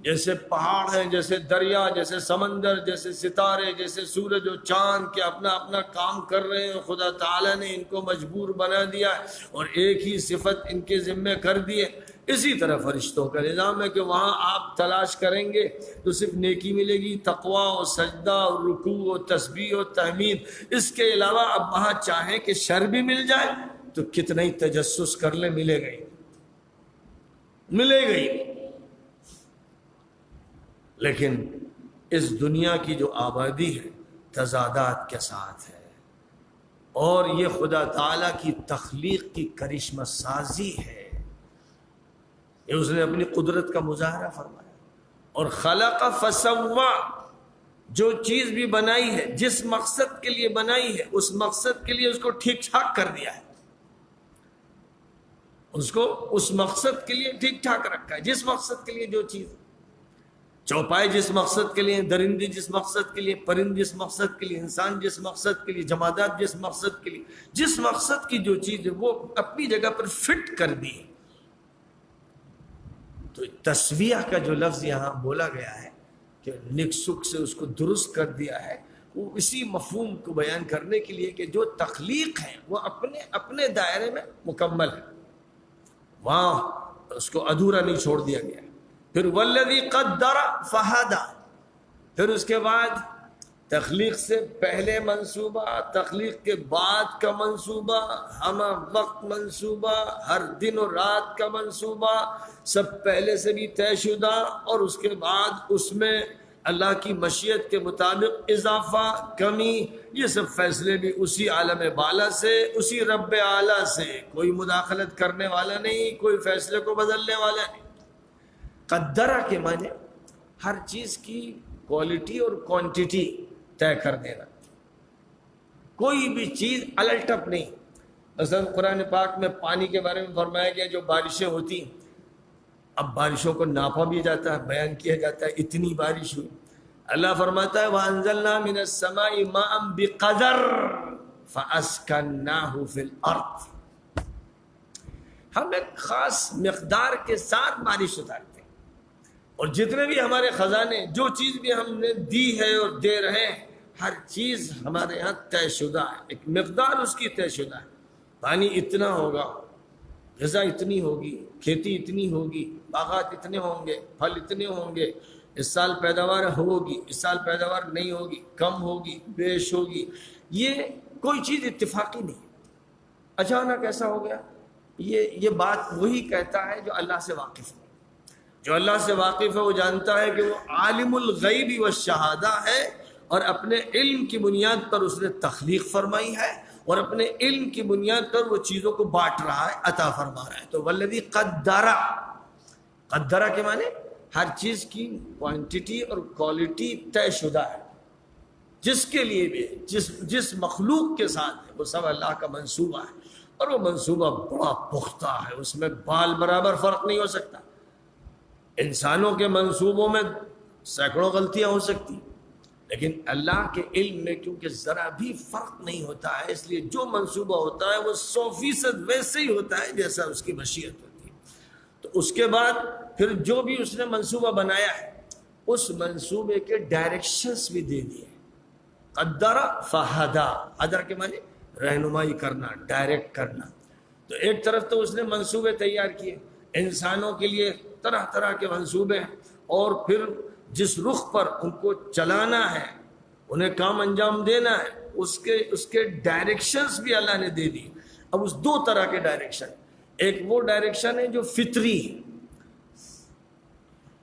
جیسے پہاڑ ہیں، جیسے دریا، جیسے سمندر، جیسے ستارے، جیسے سورج و چاند کے اپنا اپنا کام کر رہے ہیں، خدا تعالیٰ نے ان کو مجبور بنا دیا اور ایک ہی صفت ان کے ذمہ کر دی ہے. اسی طرح فرشتوں کا نظام ہے کہ وہاں آپ تلاش کریں گے تو صرف نیکی ملے گی، تقوی و سجدہ و رکوع و تسبیح و تحمید. اس کے علاوہ اب وہاں چاہیں کہ شر بھی مل جائے تو کتنا ہی تجسس کر لیں، ملے گئی. لیکن اس دنیا کی جو آبادی ہے تضادات کے ساتھ ہے، اور یہ خدا تعالیٰ کی تخلیق کی کرشمہ سازی ہے. یہ اس نے اپنی قدرت کا مظاہرہ فرمایا. اور خلق فسوا، جو چیز بھی بنائی ہے، جس مقصد کے لیے بنائی ہے اس مقصد کے لیے اس کو ٹھیک ٹھاک کر دیا ہے. اس کو اس مقصد کے لیے ٹھیک ٹھاک رکھا ہے. جس مقصد کے لیے جو چیز، چوپائے جس مقصد کے لیے، درندے جس مقصد کے لیے، پرند جس مقصد کے لیے، انسان جس مقصد کے لیے، جمادات جس مقصد کے لیے، جس مقصد کی جو چیز ہے وہ اپنی جگہ پر فٹ کر دی. تو تسویہ کا جو لفظ یہاں بولا گیا ہے کہ نک سک سے اس کو درست کر دیا ہے، وہ اسی مفہوم کو بیان کرنے کے لیے کہ جو تخلیق ہے وہ اپنے دائرے میں مکمل ہے، وہاں اس کو ادھورا نہیں چھوڑ دیا گیا. پھر والذی قدر فہدی، پھر اس کے بعد تخلیق سے پہلے منصوبہ، تخلیق کے بعد کا منصوبہ، ہمہ وقت منصوبہ، ہر دن اور رات کا منصوبہ، سب پہلے سے بھی طے شدہ، اور اس کے بعد اس میں اللہ کی مشیت کے مطابق اضافہ، کمی، یہ سب فیصلے بھی اسی عالم بالا سے، اسی رب اعلیٰ سے. کوئی مداخلت کرنے والا نہیں، کوئی فیصلے کو بدلنے والا نہیں. قدرہ کے معنی ہر چیز کی کوالٹی اور کوانٹیٹی طے کر دینا، کوئی بھی چیز الٹپ نہیں. مثلا قرآن پاک میں پانی کے بارے میں فرمایا گیا جو بارشیں ہوتی ہیں، اب بارشوں کو ناپا بھی جاتا ہے، بیان کیا جاتا ہے اتنی بارش ہوئی. اللہ فرماتا ہے وَأَنزَلْنَا مِنَ السَّمَاءِ مَاءً بِقَدَرٍ فَأَسْكَنَّاهُ فِي الْأَرْضِ. ہم ایک خاص مقدار کے ساتھ بارش اتارتے ہیں، اور جتنے بھی ہمارے خزانے، جو چیز بھی ہم نے دی ہے اور دے رہے ہیں، ہر چیز ہمارے یہاں طے شدہ ہے، ایک مقدار اس کی طے شدہ ہے. پانی اتنا ہوگا، غذا اتنی ہوگی، کھیتی اتنی ہوگی، باغات اتنے ہوں گے، پھل اتنے ہوں گے، اس سال پیداوار ہوگی، اس سال پیداوار نہیں ہوگی، کم ہوگی، بیش ہوگی، یہ کوئی چیز اتفاقی نہیں، اچانک ایسا ہو گیا۔ یہ بات وہی کہتا ہے جو اللہ سے واقف ہے۔ جو اللہ سے واقف ہے وہ جانتا ہے کہ وہ عالم الغیب والشہادہ ہے، اور اپنے علم کی بنیاد پر اس نے تخلیق فرمائی ہے، اور اپنے علم کی بنیاد پر وہ چیزوں کو بانٹ رہا ہے، عطا فرما رہا ہے۔ تو والذی قدرہ، قدرہ کے معنی ہر چیز کی کوانٹٹی اور کوالٹی طے شدہ ہے، جس کے لیے بھی جس مخلوق کے ساتھ ہے وہ سب اللہ کا منصوبہ ہے، اور وہ منصوبہ بڑا پختہ ہے، اس میں بال برابر فرق نہیں ہو سکتا۔ انسانوں کے منصوبوں میں سینکڑوں غلطیاں ہو سکتی، لیکن اللہ کے علم میں کیونکہ ذرا بھی فرق نہیں ہوتا ہے، اس لیے جو منصوبہ ہوتا ہے وہ 100% ویسے ہی ہوتا ہے جیسا اس کی مشیت ہوتی ہے۔ تو اس کے بعد پھر جو بھی اس نے منصوبہ بنایا ہے اس منصوبے کے ڈائریکشنز بھی دے دیے۔ قدر فہدا، قدر کے معنی رہنمائی کرنا، ڈائریکٹ کرنا۔ تو ایک طرف تو اس نے منصوبے تیار کیے، انسانوں کے لیے طرح طرح کے منصوبے ہیں، اور پھر جس رخ پر ان کو چلانا ہے، انہیں کام انجام دینا ہے، اس کے ڈائریکشنز بھی اللہ نے دے دی۔ اب اس دو طرح کے ڈائریکشن، ایک وہ ڈائریکشن ہے جو فطری ہے،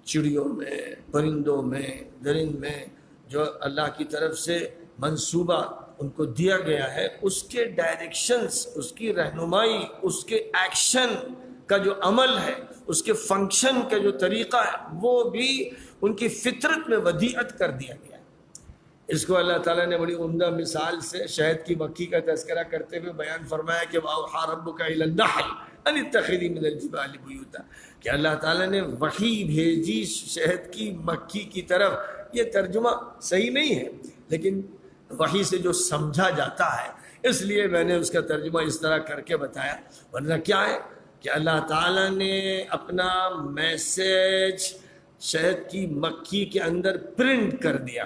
چڑیوں میں، پرندوں میں، درند میں جو اللہ کی طرف سے منصوبہ ان کو دیا گیا ہے، اس کے ڈائریکشنز، اس کی رہنمائی، اس کے ایکشن کا جو عمل ہے، اس کے فنکشن کا جو طریقہ ہے، وہ بھی ان کی فطرت میں ودیعت کر دیا گیا ہے۔ اس کو اللہ تعالیٰ نے بڑی عمدہ مثال سے شہد کی مکھی کا تذکرہ کرتے ہوئے بیان فرمایا کہ وَأَوْحَىٰ رَبُّكَ إِلَى النَّحْلِ أَنِ اتَّخِذِي مِنَ الْجِبَالِ بُيُوتًا، کہ اللہ تعالیٰ نے وحی بھیجی شہد کی مکھی کی طرف۔ یہ ترجمہ صحیح نہیں ہے، لیکن وحی سے جو سمجھا جاتا ہے اس لیے میں نے اس کا ترجمہ اس طرح کر کے بتایا۔ ورنہ کیا ہے کہ اللہ تعالیٰ نے اپنا میسیج شہد کی مکھی کے اندر پرنٹ کر دیا،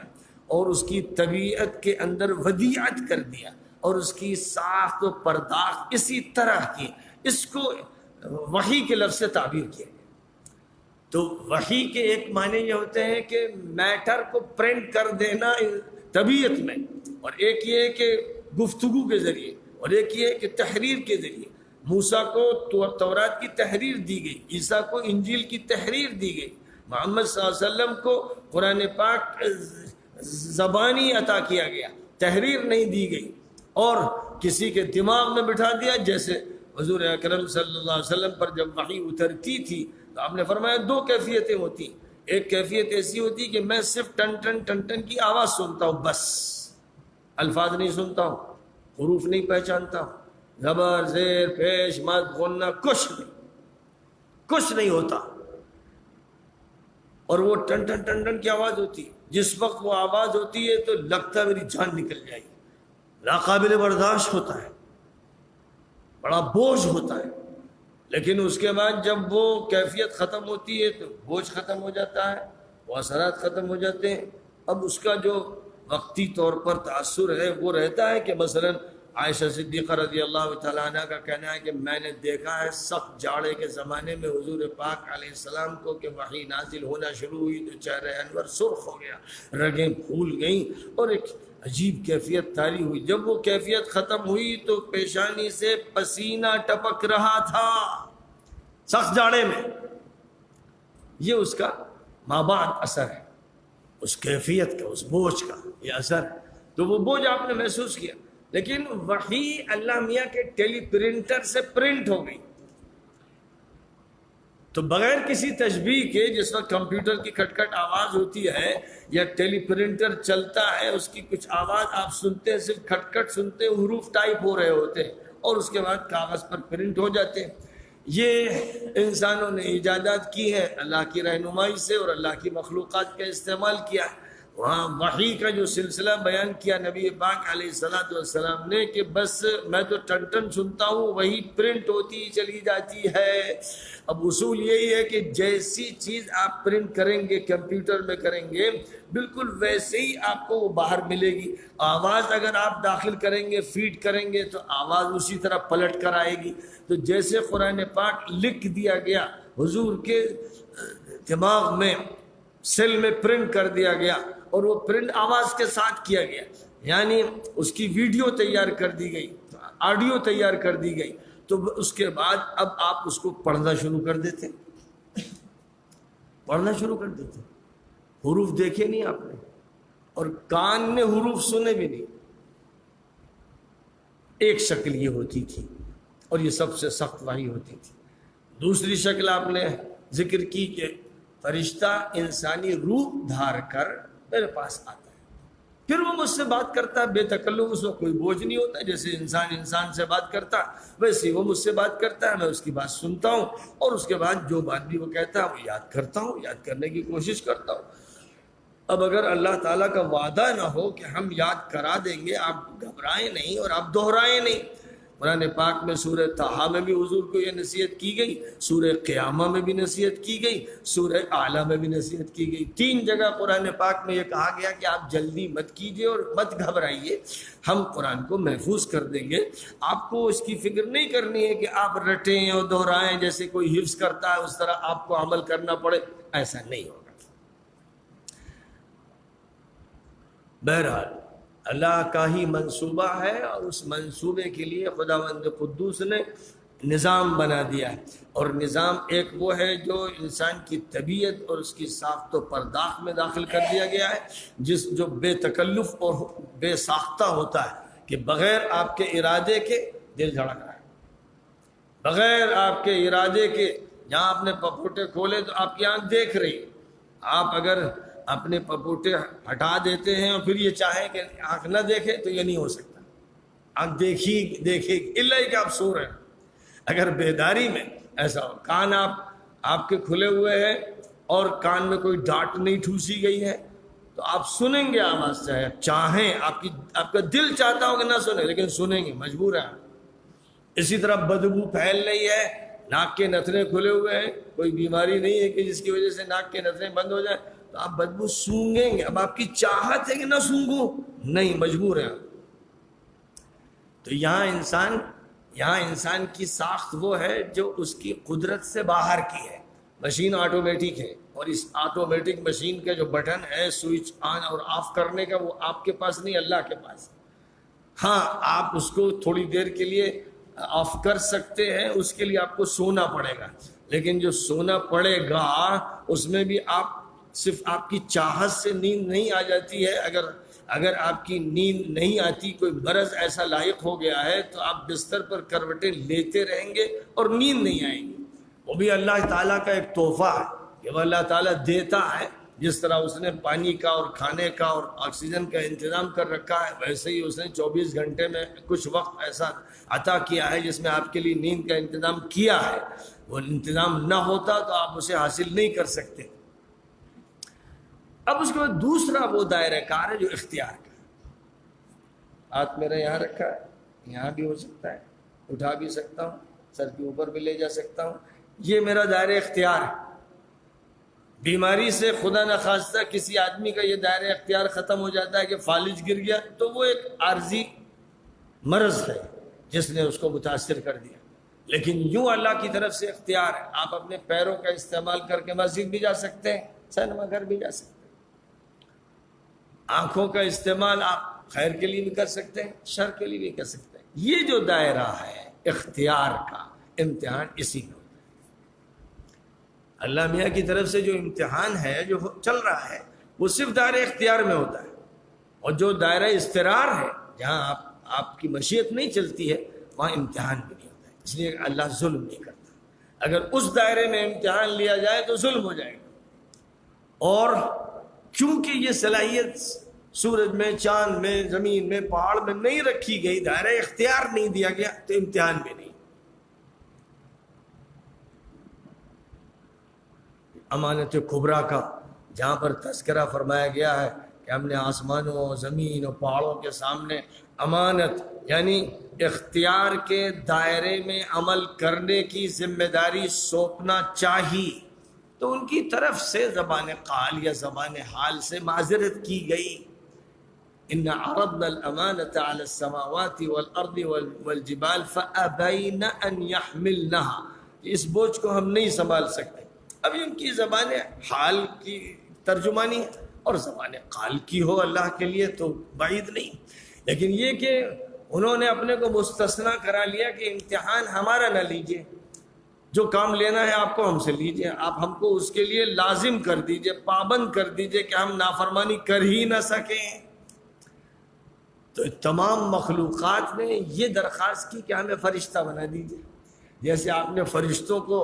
اور اس کی طبیعت کے اندر ودیعت کر دیا، اور اس کی ساخت و پرداخت اسی طرح کی، اس کو وحی کے لفظ سے تعبیر کیا گیا۔ تو وحی کے ایک معنی یہ ہوتے ہیں کہ میٹر کو پرنٹ کر دینا طبیعت میں، اور ایک یہ کہ گفتگو کے ذریعے، اور ایک یہ کہ تحریر کے ذریعے۔ موسیٰ کو تورات کی تحریر دی گئی، عیسیٰ کو انجیل کی تحریر دی گئی، محمد صلی اللہ علیہ وسلم کو قرآن پاک زبانی عطا کیا گیا، تحریر نہیں دی گئی، اور کسی کے دماغ میں بٹھا دیا۔ جیسے حضور اکرم صلی اللہ علیہ وسلم پر جب وحی اترتی تھی تو آپ نے فرمایا دو کیفیتیں ہوتی ہیں۔ ایک کیفیت ایسی ہوتی کہ میں صرف ٹن ٹن ٹن ٹن کی آواز سنتا ہوں، بس الفاظ نہیں سنتا ہوں، حروف نہیں پہچانتا ہوں، زبر زیر پیش مد غنہ کچھ نہیں ہوتا، اور وہ ٹن ٹن ٹن ٹن کی آواز ہوتی ہے۔ جس وقت وہ آواز ہوتی ہے تو لگتا ہے میری جان نکل جائے گی، ناقابل برداشت ہوتا ہے، بڑا بوجھ ہوتا ہے۔ لیکن اس کے بعد جب وہ کیفیت ختم ہوتی ہے تو بوجھ ختم ہو جاتا ہے، وہ اثرات ختم ہو جاتے ہیں۔ اب اس کا جو وقتی طور پر تاثر ہے وہ رہتا ہے کہ مثلا عائشہ صدیقہ رضی اللہ تعالیٰ عنہ کا کہنا ہے کہ میں نے دیکھا ہے سخت جاڑے کے زمانے میں حضور پاک علیہ السلام کو کہ وحی نازل ہونا شروع ہوئی تو چہرہ انور سرخ ہو گیا، رگیں پھول گئیں، اور ایک عجیب کیفیت طاری ہوئی۔ جب وہ کیفیت ختم ہوئی تو پیشانی سے پسینہ ٹپک رہا تھا سخت جاڑے میں۔ یہ اس کا مابعد اثر ہے، اس کیفیت کا، اس بوجھ کا یہ اثر ہے۔ تو وہ بوجھ آپ نے محسوس کیا، لیکن وحی اللہ میاں کے ٹیلی پرنٹر سے پرنٹ ہو گئی، تو بغیر کسی تشبیہ کے جس وقت کمپیوٹر کی کھٹ کھٹ آواز ہوتی ہے یا ٹیلی پرنٹر چلتا ہے، اس کی کچھ آواز آپ سنتے ہیں، صرف کھٹ کھٹ سنتے ہیں، حروف ٹائپ ہو رہے ہوتے ہیں، اور اس کے بعد کاغذ پر پرنٹ ہو جاتے ہیں۔ یہ انسانوں نے ایجادات کی ہے اللہ کی رہنمائی سے، اور اللہ کی مخلوقات کا استعمال کیا ہے۔ وہاں وحی کا جو سلسلہ بیان کیا نبی پاک علیہ السلام نے کہ بس میں تو ٹن ٹن سنتا ہوں، وہی پرنٹ ہوتی چلی جاتی ہے۔ اب اصول یہی ہے کہ جیسی چیز آپ پرنٹ کریں گے کمپیوٹر میں کریں گے، بالکل ویسے ہی آپ کو وہ باہر ملے گی۔ آواز اگر آپ داخل کریں گے، فیڈ کریں گے، تو آواز اسی طرح پلٹ کر آئے گی۔ تو جیسے قرآن پاک لکھ دیا گیا حضور کے دماغ میں، سیل میں پرنٹ کر دیا گیا اور وہ پرنٹ آواز کے ساتھ کیا گیا، یعنی اس کی ویڈیو تیار کر دی گئی، آڈیو تیار کر دی گئی، تو اس کے بعد اب آپ اس کو پڑھنا شروع کر دیتے، پڑھنا شروع کر دیتے، حروف دیکھے نہیں آپ نے اور کان نے حروف سنے بھی نہیں۔ ایک شکل یہ ہوتی تھی اور یہ سب سے سخت وحی ہوتی تھی۔ دوسری شکل آپ نے ذکر کی کہ فرشتہ انسانی روح دھار کر میرے پاس آتا ہے، پھر وہ مجھ سے بات کرتا ہے بے تکلف، اس میں کوئی بوجھ نہیں ہوتا، جیسے انسان سے بات کرتا ویسے ہی وہ مجھ سے بات کرتا ہے، میں اس کی بات سنتا ہوں اور اس کے بعد جو بات بھی وہ کہتا ہے وہ یاد کرتا ہوں، یاد کرنے کی کوشش کرتا ہوں۔ اب اگر اللہ تعالیٰ کا وعدہ نہ ہو کہ ہم یاد کرا دیں گے، آپ گھبرائیں نہیں اور آپ دہرائیں نہیں۔ قرآن پاک میں سورہ طٰہٰ میں بھی حضور کو یہ نصیحت کی گئی، سورہ قیامہ میں بھی نصیحت کی گئی، سورہ اعلیٰ میں بھی نصیحت کی گئی۔ 3 جگہ قرآن پاک میں یہ کہا گیا کہ آپ جلدی مت کیجیے اور مت گھبرائیے، ہم قرآن کو محفوظ کر دیں گے۔ آپ کو اس کی فکر نہیں کرنی ہے کہ آپ رٹیں اور دہرائیں، جیسے کوئی حفظ کرتا ہے اس طرح آپ کو عمل کرنا پڑے، ایسا نہیں ہوگا۔ بہرحال اللہ کا ہی منصوبہ ہے اور اس منصوبے کے لیے خداوند قدوس نے نظام بنا دیا ہے، اور نظام ایک وہ ہے جو انسان کی طبیعت اور اس کی ساخت و پرداخت میں داخل کر دیا گیا ہے، جو بے تکلف اور بے ساختہ ہوتا ہے کہ بغیر آپ کے ارادے کے دل دھڑک رہا ہے، بغیر آپ کے ارادے کے جہاں آپ نے پپوٹے کھولے تو آپ کی آنکھ دیکھ رہی، آپ اگر اپنے پپوٹے ہٹا دیتے ہیں اور پھر یہ چاہیں کہ آنکھ نہ دیکھے تو یہ نہیں ہو سکتا، آنکھ دیکھے الا کہ آپ سو رہے ہیں۔ اگر بیداری میں ایسا ہو، کان آپ کے کھلے ہوئے ہیں اور کان میں کوئی ڈانٹ نہیں ٹھوسی گئی ہے تو آپ سنیں گے آواز، چاہے چاہیں، آپ کا دل چاہتا ہو کہ نہ سنیں لیکن سنیں گے، مجبور ہیں آپ۔ اسی طرح بدبو پھیل رہی ہے، ناک کے نتھرے کھلے ہوئے ہیں، کوئی بیماری نہیں ہے کہ جس کی وجہ سے ناک کے نتھرے بند ہو جائیں تو آپ بدبو سونگیں گے۔ اب آپ کی چاہت ہے کہ نہ سونگوں، نہیں، مجبور ہیں۔ تو یہاں انسان کی ساخت وہ ہے جو اس کی قدرت سے باہر کی ہے۔ مشین آٹومیٹک ہے اور اس آٹومیٹک مشین کے جو بٹن ہے سوئچ آن اور آف کرنے کا، وہ آپ کے پاس نہیں، اللہ کے پاس۔ ہاں، آپ اس کو تھوڑی دیر کے لیے آف کر سکتے ہیں، اس کے لیے آپ کو سونا پڑے گا، لیکن جو سونا پڑے گا اس میں بھی آپ صرف آپ کی چاہت سے نیند نہیں آ جاتی ہے۔ اگر آپ کی نیند نہیں آتی، کوئی مرض ایسا لاحق ہو گیا ہے تو آپ بستر پر کروٹیں لیتے رہیں گے اور نیند نہیں آئے گی۔ وہ بھی اللہ تعالیٰ کا ایک تحفہ ہے کہ وہ اللہ تعالیٰ دیتا ہے، جس طرح اس نے پانی کا اور کھانے کا اور آکسیجن کا انتظام کر رکھا ہے، ویسے ہی اس نے 24 گھنٹے میں کچھ وقت ایسا عطا کیا ہے جس میں آپ کے لیے نیند کا انتظام کیا ہے۔ وہ انتظام نہ ہوتا تو آپ اسے حاصل نہیں کر سکتے۔ اب اس کے بعد دوسرا وہ دائرہ کار ہے جو اختیار کا ہے۔ ہاتھ میرا یہاں رکھا ہے، یہاں بھی ہو سکتا ہے، اٹھا بھی سکتا ہوں، سر کے اوپر بھی لے جا سکتا ہوں، یہ میرا دائرہ اختیار ہے۔ بیماری سے خدا نخواستہ کسی آدمی کا یہ دائرہ اختیار ختم ہو جاتا ہے کہ فالج گر گیا تو وہ ایک عارضی مرض ہے جس نے اس کو متاثر کر دیا، لیکن یوں اللہ کی طرف سے اختیار ہے۔ آپ اپنے پیروں کا استعمال کر کے مسجد بھی جا سکتے ہیں، سینما گھر بھی جا سکتے ہیں۔ آنکھوں کا استعمال آپ خیر کے لیے بھی کر سکتے ہیں، شر کے لیے بھی کر سکتے ہیں۔ یہ جو دائرہ ہے اختیار کا، امتحان اسی میں ہوتا ہے۔ اللہ میاں کی طرف سے جو امتحان ہے جو چل رہا ہے وہ صرف دائرہ اختیار میں ہوتا ہے، اور جو دائرہ اضطرار ہے جہاں آپ کی مشیت نہیں چلتی ہے وہاں امتحان بھی نہیں ہوتا ہے، اس لیے اللہ ظلم نہیں کرتا۔ اگر اس دائرے میں امتحان لیا جائے تو ظلم ہو جائے گا، اور کیونکہ یہ صلاحیت سورج میں، چاند میں، زمین میں، پہاڑ میں نہیں رکھی گئی، دائرہ اختیار نہیں دیا گیا، تو امتحان بھی نہیں۔ امانت کبریٰ کا جہاں پر تذکرہ فرمایا گیا ہے کہ ہم نے آسمانوں، زمین اور پہاڑوں کے سامنے امانت یعنی اختیار کے دائرے میں عمل کرنے کی ذمہ داری سونپنا چاہیے، تو ان کی طرف سے زبان قال یا زبان حال سے معذرت کی گئی۔ ان عرضنا الامانة على السماوات والارض والجبال فابين ان يحملنها، اس بوجھ کو ہم نہیں سنبھال سکتے۔ اب ان کی زبان حال ترجمانی ہے، اور زبان قال کی ہو اللہ کے لیے تو بعید نہیں، لیکن یہ کہ انہوں نے اپنے کو مستثنا کرا لیا کہ امتحان ہمارا نہ لیجئے، جو کام لینا ہے آپ کو ہم سے لیجئے، آپ ہم کو اس کے لیے لازم کر دیجئے، پابند کر دیجئے کہ ہم نافرمانی کر ہی نہ سکیں۔ تو تمام مخلوقات نے یہ درخواست کی کہ ہمیں فرشتہ بنا دیجئے، جیسے آپ نے فرشتوں کو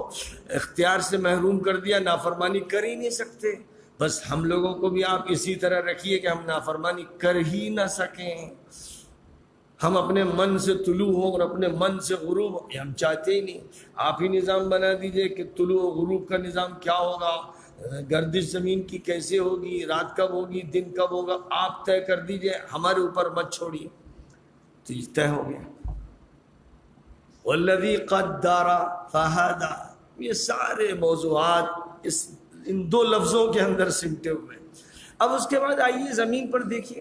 اختیار سے محروم کر دیا، نافرمانی کر ہی نہیں سکتے، بس ہم لوگوں کو بھی آپ اسی طرح رکھیے کہ ہم نافرمانی کر ہی نہ سکیں، ہم اپنے من سے طلوع ہوں اور اپنے من سے غروب ہوں، یہ ہم چاہتے ہی نہیں۔ آپ ہی نظام بنا دیجئے کہ طلوع و غروب کا نظام کیا ہوگا، گردش زمین کی کیسے ہوگی، رات کب ہوگی، دن کب ہوگا، آپ طے کر دیجئے، ہمارے اوپر مت چھوڑیے۔ تو یہ طے ہو گیا۔ والذی قدر فہدی، یہ سارے موضوعات ان دو لفظوں کے اندر سمٹے ہوئے ہیں۔ اب اس کے بعد آئیے زمین پر دیکھیے،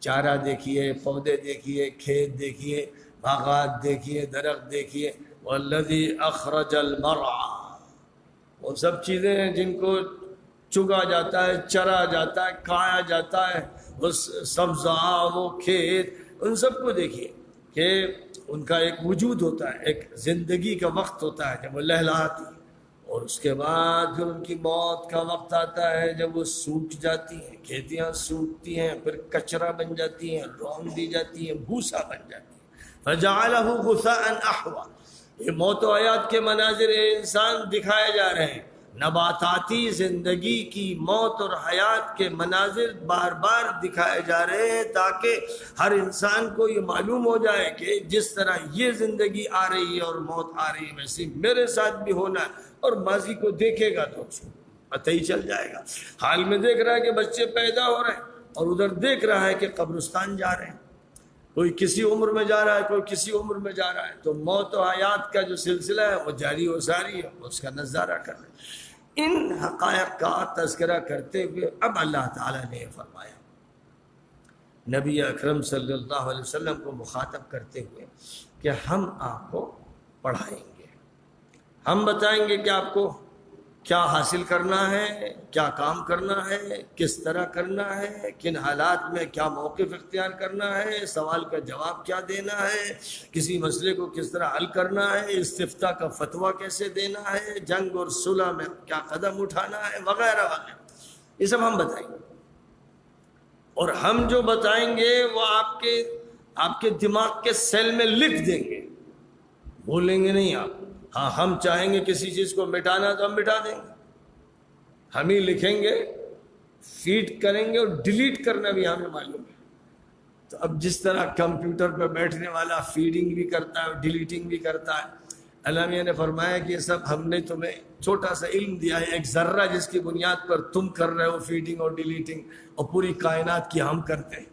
چارہ دیکھیے، پودے دیکھیے، کھیت دیکھیے، باغات دیکھیے، درخت دیکھیے۔ والذی اخرج المرعى، وہ سب چیزیں ہیں جن کو چگا جاتا ہے، چرا جاتا ہے، کھایا جاتا ہے، اس سبزہ، وہ کھیت، ان سب کو دیکھیے کہ ان کا ایک وجود ہوتا ہے، ایک زندگی کا وقت ہوتا ہے جب وہ لہلاتی ہے، اور اس کے بعد پھر ان کی موت کا وقت آتا ہے جب وہ سوکھ جاتی ہیں، کھیتیاں سوکھتی ہیں، پھر کچرا بن جاتی ہیں، رون دی جاتی ہیں، بھوسا بن جاتی ہیں۔ فجعلہ غثاء احوا، یہ موت و حیات کے مناظر انسان دکھائے جا رہے ہیں، نباتاتی زندگی کی موت اور حیات کے مناظر بار بار دکھائے جا رہے ہیں تاکہ ہر انسان کو یہ معلوم ہو جائے کہ جس طرح یہ زندگی آ رہی ہے اور موت آ رہی ہے ویسے میرے ساتھ بھی ہونا ہے، اور ماضی کو دیکھے گا تو اس کو پتہ ہی چل جائے گا۔ حال میں دیکھ رہا ہے کہ بچے پیدا ہو رہے ہیں، اور ادھر دیکھ رہا ہے کہ قبرستان جا رہے ہیں، کوئی کسی عمر میں جا رہا ہے، کوئی کسی عمر میں جا رہا ہے، تو موت و حیات کا جو سلسلہ ہے وہ جاری و ساری ہے، اس کا نظارہ کر رہے ہیں۔ ان حقائق کا تذکرہ کرتے ہوئے اب اللہ تعالیٰ نے فرمایا، نبی اکرم صلی اللہ علیہ وسلم کو مخاطب کرتے ہوئے کہ ہم آپ کو پڑھائیں گے، ہم بتائیں گے کہ آپ کو کیا حاصل کرنا ہے، کیا کام کرنا ہے، کس طرح کرنا ہے، کن حالات میں کیا موقف اختیار کرنا ہے، سوال کا جواب کیا دینا ہے، کسی مسئلے کو کس طرح حل کرنا ہے، استفتاء کا فتویٰ کیسے دینا ہے، جنگ اور صلح میں کیا قدم اٹھانا ہے، وغیرہ وغیرہ، یہ سب ہم بتائیں گے۔ اور ہم جو بتائیں گے وہ آپ کے دماغ کے سیل میں لکھ دیں گے، بولیں گے نہیں آپ۔ ہاں ہم چاہیں گے کسی چیز کو مٹانا تو ہم مٹا دیں گے، ہم ہی لکھیں گے، فیڈ کریں گے، اور ڈیلیٹ کرنا بھی ہمیں معلوم ہے۔ تو اب جس طرح کمپیوٹر پہ بیٹھنے والا فیڈنگ بھی کرتا ہے، ڈیلیٹنگ بھی کرتا ہے، اللہ میاں نے فرمایا کہ یہ سب ہم نے تمہیں چھوٹا سا علم دیا ہے، ایک ذرہ جس کی بنیاد پر تم کر رہے ہو فیڈنگ اور ڈیلیٹنگ، اور پوری کائنات کی ہم کرتے ہیں،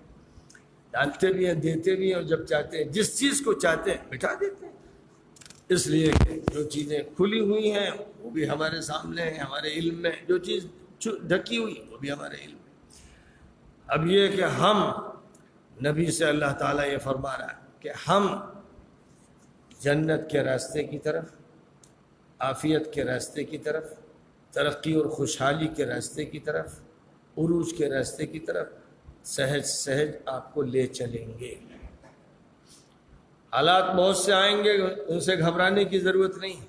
ڈالتے بھی ہیں، دیتے بھی ہیں، اور جب چاہتے ہیں جس چیز کو چاہتے ہیں مٹا دیتے ہیں۔ اس لیے کہ جو چیزیں کھلی ہوئی ہیں وہ بھی ہمارے سامنے ہیں، ہمارے علم میں، جو چیز ڈھکی ہوئی وہ بھی ہمارے علم میں۔ اب یہ کہ ہم نبی سے اللہ تعالیٰ یہ فرما رہا ہے کہ ہم جنت کے راستے کی طرف، عافیت کے راستے کی طرف، ترقی اور خوشحالی کے راستے کی طرف، عروج کے راستے کی طرف سہج سہج آپ کو لے چلیں گے۔ حالات بہت سے آئیں گے، ان سے گھبرانے کی ضرورت نہیں۔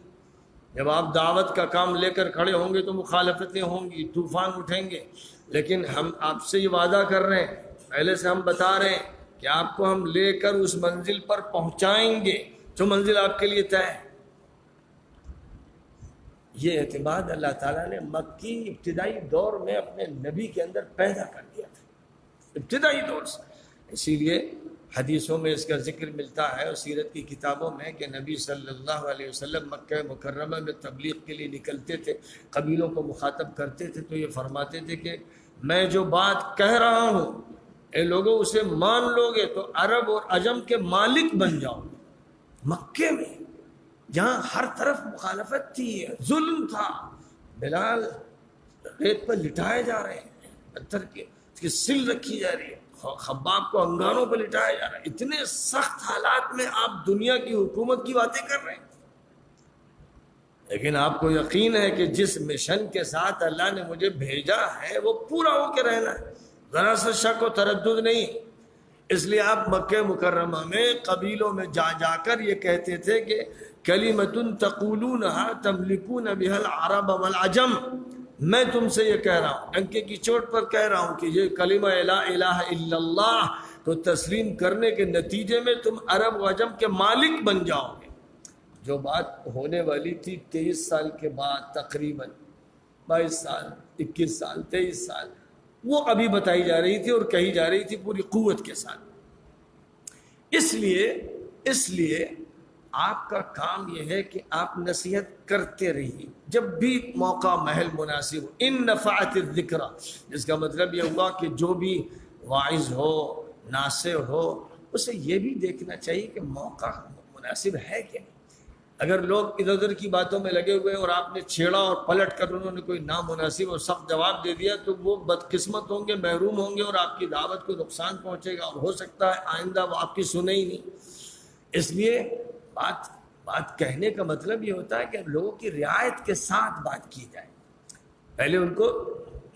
جب آپ دعوت کا کام لے کر کھڑے ہوں گے تو مخالفتیں ہوں گی، طوفان اٹھیں گے، لیکن ہم آپ سے یہ وعدہ کر رہے ہیں، پہلے سے ہم بتا رہے ہیں کہ آپ کو ہم لے کر اس منزل پر پہنچائیں گے جو منزل آپ کے لیے طے ہے۔ یہ اعتماد اللہ تعالیٰ نے مکی ابتدائی دور میں اپنے نبی کے اندر پیدا کر دیا تھا، ابتدائی دور سے۔ اسی لیے حدیثوں میں اس کا ذکر ملتا ہے اور سیرت کی کتابوں میں کہ نبی صلی اللہ علیہ وسلم مکہ مکرمہ میں تبلیغ کے لیے نکلتے تھے، قبیلوں کو مخاطب کرتے تھے تو یہ فرماتے تھے کہ میں جو بات کہہ رہا ہوں اے لوگوں اسے مان لو گے تو عرب اور عجم کے مالک بن جاؤ گے۔ مکے میں جہاں ہر طرف مخالفت تھی، ظلم تھا، بلال ریت پر لٹائے جا رہے ہیں، پتھر کی سل رکھی جا رہی ہے، خباب کو انگاروں پہ لٹایا جا رہا ہے، اتنے سخت حالات میں آپ دنیا کی حکومت کی باتیں کر رہے ہیں۔ لیکن آپ کو یقین ہے کہ جس مشن کے ساتھ اللہ نے مجھے بھیجا ہے وہ پورا ہو کے رہنا ہے، ذرا سا شک و تردد نہیں۔ اس لیے آپ مکہ مکرمہ میں قبیلوں میں جا جا کر یہ کہتے تھے کہ کلمۃ تقولونها تملکون بها العرب والعجم، میں تم سے یہ کہہ رہا ہوں، ڈنکے کی چوٹ پر کہہ رہا ہوں کہ یہ کلمہ لا الہ الا اللہ کو تسلیم کرنے کے نتیجے میں تم عرب و عجم کے مالک بن جاؤ گے۔ جو بات ہونے والی تھی 23 سال کے بعد، تقریباً 22 سال 21 سال 23 سال، وہ ابھی بتائی جا رہی تھی اور کہی جا رہی تھی پوری قوت کے ساتھ۔ اس لیے آپ کا کام یہ ہے کہ آپ نصیحت کرتے رہیے جب بھی موقع محل مناسب ہو۔ ان نفعت الذکرى، جس کا مطلب یہ ہوا کہ جو بھی واعظ ہو، ناصح ہو، اسے یہ بھی دیکھنا چاہیے کہ موقع مناسب ہے کہ نہیں۔ اگر لوگ ادھر ادھر کی باتوں میں لگے ہوئے اور آپ نے چھیڑا اور پلٹ کر انہوں نے کوئی نامناسب اور سخت جواب دے دیا تو وہ بدقسمت ہوں گے، محروم ہوں گے اور آپ کی دعوت کو نقصان پہنچے گا، اور ہو سکتا ہے آئندہ وہ آپ کی سنے ہی نہیں۔ اس لیے بات کہنے کا مطلب یہ ہوتا ہے کہ لوگوں کی رعایت کے ساتھ بات کی جائے، پہلے ان کو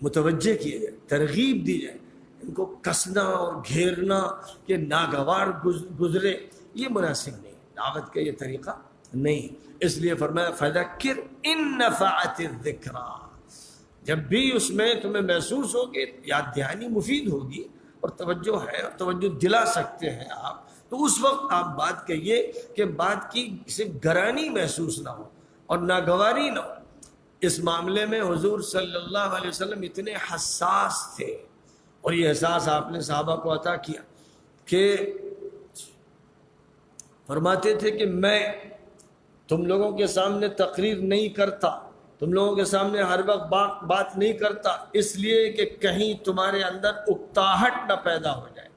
متوجہ کیے جائے، ترغیب دی جائے۔ ان کو کسنا اور گھیرنا کہ ناگوار گزرے، یہ مناسب نہیں، دعوت کا یہ طریقہ نہیں۔ اس لیے فرمایا فذکر ان نفعت الذکریٰ، جب بھی اس میں تمہیں محسوس ہو کہ یاد دہانی مفید ہوگی اور توجہ ہے اور توجہ دلا سکتے ہیں آپ، تو اس وقت آپ بات کہیے کہ بات کی صرف گرانی محسوس نہ ہو اور ناگواری نہ ہو۔ اس معاملے میں حضور صلی اللہ علیہ وسلم اتنے حساس تھے، اور یہ احساس آپ نے صحابہ کو عطا کیا کہ فرماتے تھے کہ میں تم لوگوں کے سامنے تقریر نہیں کرتا، تم لوگوں کے سامنے ہر وقت بات نہیں کرتا، اس لیے کہ کہیں تمہارے اندر اکتاہٹ نہ پیدا ہو جائے۔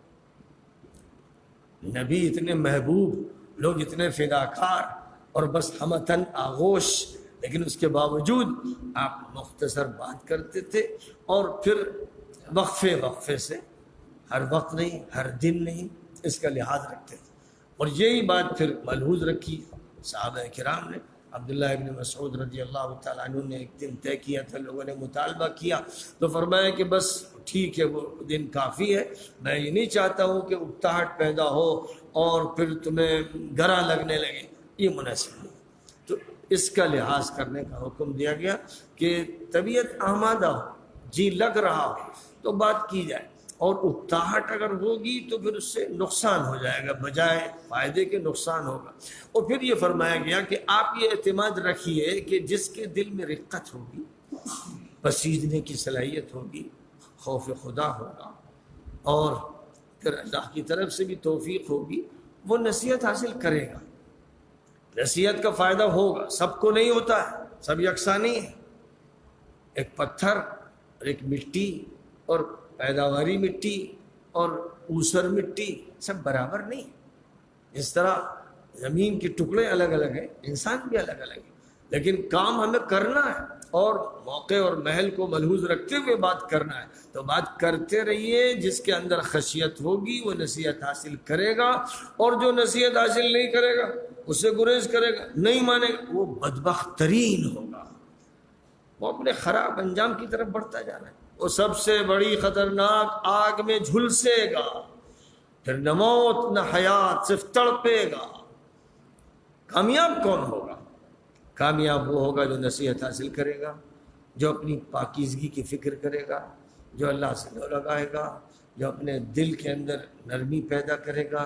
نبی اتنے محبوب، لوگ اتنے فداکار اور بس ہمتن آغوش، لیکن اس کے باوجود آپ مختصر بات کرتے تھے اور پھر وقفے سے، ہر وقت نہیں، ہر دن نہیں، اس کا لحاظ رکھتے تھے۔ اور یہی بات پھر ملحوظ رکھی صحابہ کرام نے۔ عبداللہ ابن مسعود رضی اللہ تعالیٰ عنہ نے ایک دن طے کیا تھا، لوگوں نے مطالبہ کیا تو فرمایا کہ بس ٹھیک ہے، وہ دن کافی ہے، میں یہ نہیں چاہتا ہوں کہ اکتاہٹ پیدا ہو اور پھر تمہیں گرا لگنے لگے، یہ مناسب نہیں۔ تو اس کا لحاظ کرنے کا حکم دیا گیا کہ طبیعت آمادہ ہو، جی لگ رہا ہو تو بات کی جائے، اور اکتاہٹ اگر ہوگی تو پھر اس سے نقصان ہو جائے گا، بجائے فائدے کے نقصان ہوگا۔ اور پھر یہ فرمایا گیا کہ آپ یہ اعتماد رکھیے کہ جس کے دل میں رقت ہوگی، بسیجنے کی صلاحیت ہوگی، خوف خدا ہوگا، اور پھر اللہ کی طرف سے بھی توفیق ہوگی، وہ نصیحت حاصل کرے گا۔ نصیحت کا فائدہ ہوگا، سب کو نہیں ہوتا ہے، سب یکساں نہیں ہے۔ ایک پتھر اور ایک مٹی اور پیداواری مٹی اور اوسر مٹی سب برابر نہیں۔ اس طرح زمین کے ٹکڑے الگ الگ ہیں، انسان بھی الگ الگ ہے، لیکن کام ہمیں کرنا ہے اور موقع اور محل کو ملحوظ رکھتے ہوئے بات کرنا ہے۔ تو بات کرتے رہیے، جس کے اندر خشیت ہوگی وہ نصیحت حاصل کرے گا، اور جو نصیحت حاصل نہیں کرے گا اس سے گریز کرے گا، نہیں مانے گا، وہ بدبخت ترین ہوگا، وہ اپنے خراب انجام کی طرف بڑھتا جا رہا ہے۔ وہ سب سے بڑی خطرناک آگ میں جھلسے گا، پھر نہ موت نہ حیات، صرف تڑپے گا۔ کامیاب کون ہوگا؟ کامیاب وہ ہوگا جو نصیحت حاصل کرے گا، جو اپنی پاکیزگی کی فکر کرے گا، جو اللہ سے لو لگائے گا، جو اپنے دل کے اندر نرمی پیدا کرے گا،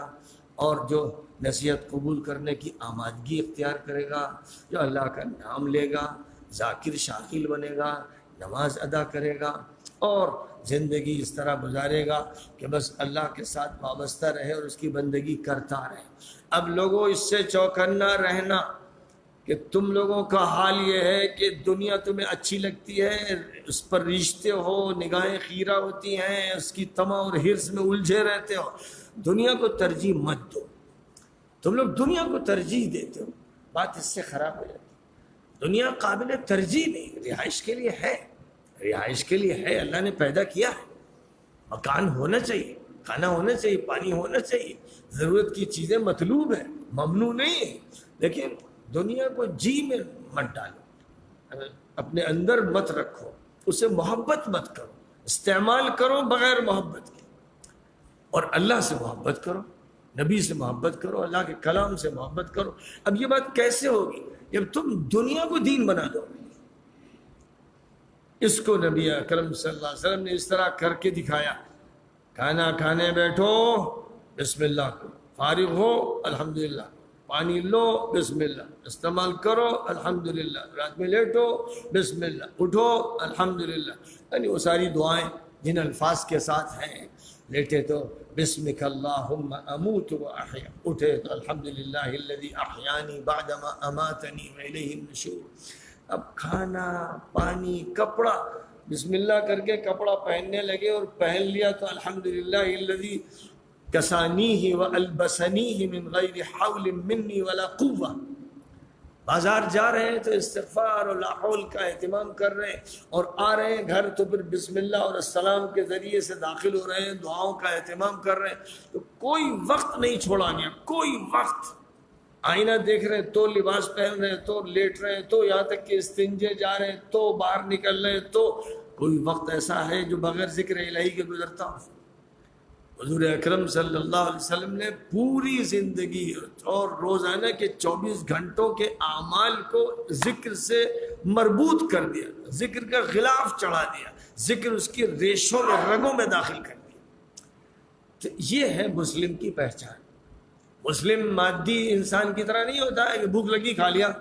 اور جو نصیحت قبول کرنے کی آمادگی اختیار کرے گا، جو اللہ کا نام لے گا، ذاکر شاکر بنے گا، نماز ادا کرے گا، اور زندگی اس طرح گزارے گا کہ بس اللہ کے ساتھ وابستہ رہے اور اس کی بندگی کرتا رہے۔ اب لوگوں اس سے چوکنا رہنا کہ تم لوگوں کا حال یہ ہے کہ دنیا تمہیں اچھی لگتی ہے، اس پر ریچھتے ہو، نگاہیں خیرہ ہوتی ہیں، اس کی طمع اور حرص میں الجھے رہتے ہو۔ دنیا کو ترجیح مت دو، تم لوگ دنیا کو ترجیح دیتے ہو، بات اس سے خراب ہو جاتی ہے۔ دنیا قابل ترجیح نہیں، رہائش کے لیے ہے، رہائش کے لیے ہے، اللہ نے پیدا کیا ہے، مکان ہونا چاہیے، کھانا ہونا چاہیے، پانی ہونا چاہیے، ضرورت کی چیزیں مطلوب ہیں، ممنوع نہیں ہے، لیکن دنیا کو جی میں مت ڈالو، اپنے اندر مت رکھو، اسے محبت مت کرو، استعمال کرو بغیر محبت کے، اور اللہ سے محبت کرو، نبی سے محبت کرو، اللہ کے کلام سے محبت کرو۔ اب یہ بات کیسے ہوگی؟ جب تم دنیا کو دین بنا دو۔ اس کو نبی اکرم صلی اللہ علیہ وسلم نے اس طرح کر کے دکھایا، کھانا کھانے بیٹھو بسم اللہ، فارغ ہو الحمدللہ، پانی لو بسم اللہ، استعمال کرو الحمدللہ، رات میں لیٹو بسم اللہ، اٹھو الحمدللہ، یعنی وہ ساری دعائیں جن الفاظ کے ساتھ ہیں۔ لیٹے تو بسمک اللہم اموت و احیا، اٹھے تو الحمدللہ الذی احیانی بعدما اماتنی والیہ النشور۔ اب کھانا پانی کپڑا بسم اللہ کر کے کپڑا پہننے لگے اور پہن لیا تو الحمدللہ الذی کسانیہ والبسنیہ من غیر حول منی ولا قوہ۔ بازار جا رہے ہیں تو استغفار اور لا حول کا اہتمام کر رہے ہیں، اور آ رہے ہیں گھر تو پھر بسم اللہ اور السلام کے ذریعے سے داخل ہو رہے ہیں، دعاؤں کا اہتمام کر رہے ہیں، تو کوئی وقت نہیں چھوڑا گیا، کوئی وقت۔ آئینہ دیکھ رہے ہیں تو لباس پہن رہے ہیں، تو لیٹ رہے ہیں، تو یہاں تک کہ استنجے جا رہے ہیں، تو باہر نکل رہے ہیں، تو کوئی وقت ایسا ہے جو بغیر ذکر الہی کے گزرتا ہو؟ حضور اکرم صلی اللہ علیہ وسلم نے پوری زندگی اور روزانہ کے 24 گھنٹوں کے اعمال کو ذکر سے مربوط کر دیا، ذکر کا غلاف چڑھا دیا، ذکر اس کی ریشوں میں رگوں میں داخل کر دیا۔ تو یہ ہے مسلم کی پہچان۔ مسلم مادی انسان کی طرح نہیں ہوتا ہے کہ بھوک لگی کھا لیا،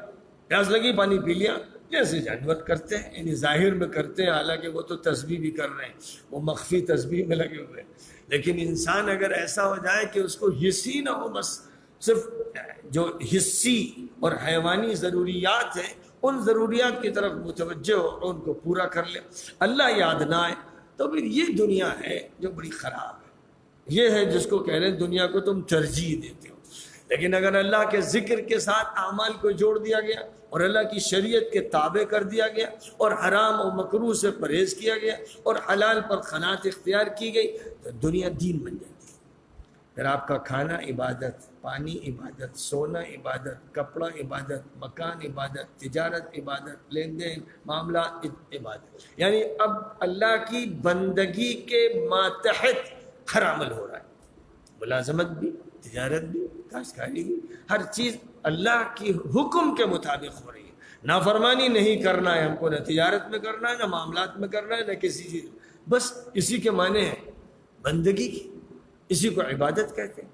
پیاس لگی پانی پی لیا، جیسے جانور کرتے ہیں، یعنی ظاہر میں کرتے ہیں، حالانکہ وہ تو تسبیح بھی کر رہے ہیں، وہ مخفی تسبیح میں لگے ہوئے ہیں۔ لیکن انسان اگر ایسا ہو جائے کہ اس کو حسی نہ ہو، بس صرف جو حسی اور حیوانی ضروریات ہیں ان ضروریات کی طرف متوجہ ہو اور ان کو پورا کر لے، اللہ یاد نہ آئے، تو پھر یہ دنیا ہے جو بڑی خراب ہے۔ یہ ہے جس کو کہہ رہے ہیں دنیا کو تم ترجیح دیتے ہو۔ لیکن اگر اللہ کے ذکر کے ساتھ اعمال کو جوڑ دیا گیا اور اللہ کی شریعت کے تابع کر دیا گیا اور حرام و مکروہ سے پرہیز کیا گیا اور حلال پر قناعت اختیار کی گئی تو دنیا دین بن جاتی ہے۔ پھر آپ کا کھانا عبادت، پانی عبادت، سونا عبادت، کپڑا عبادت، مکان عبادت، تجارت عبادت، لین دین معاملات عبادت، یعنی اب اللہ کی بندگی کے ماتحت ہر عمل ہو رہا ہے، ملازمت بھی، تجارت بھی، کاشتکاری بھی، ہر چیز اللہ کی حکم کے مطابق ہو رہی ہے۔ نافرمانی نہیں کرنا ہے ہم کو، نہ تجارت میں کرنا ہے، نہ معاملات میں کرنا ہے، نہ کسی چیز، بس اسی کے معنی ہے بندگی کی، اسی کو عبادت کہتے ہیں۔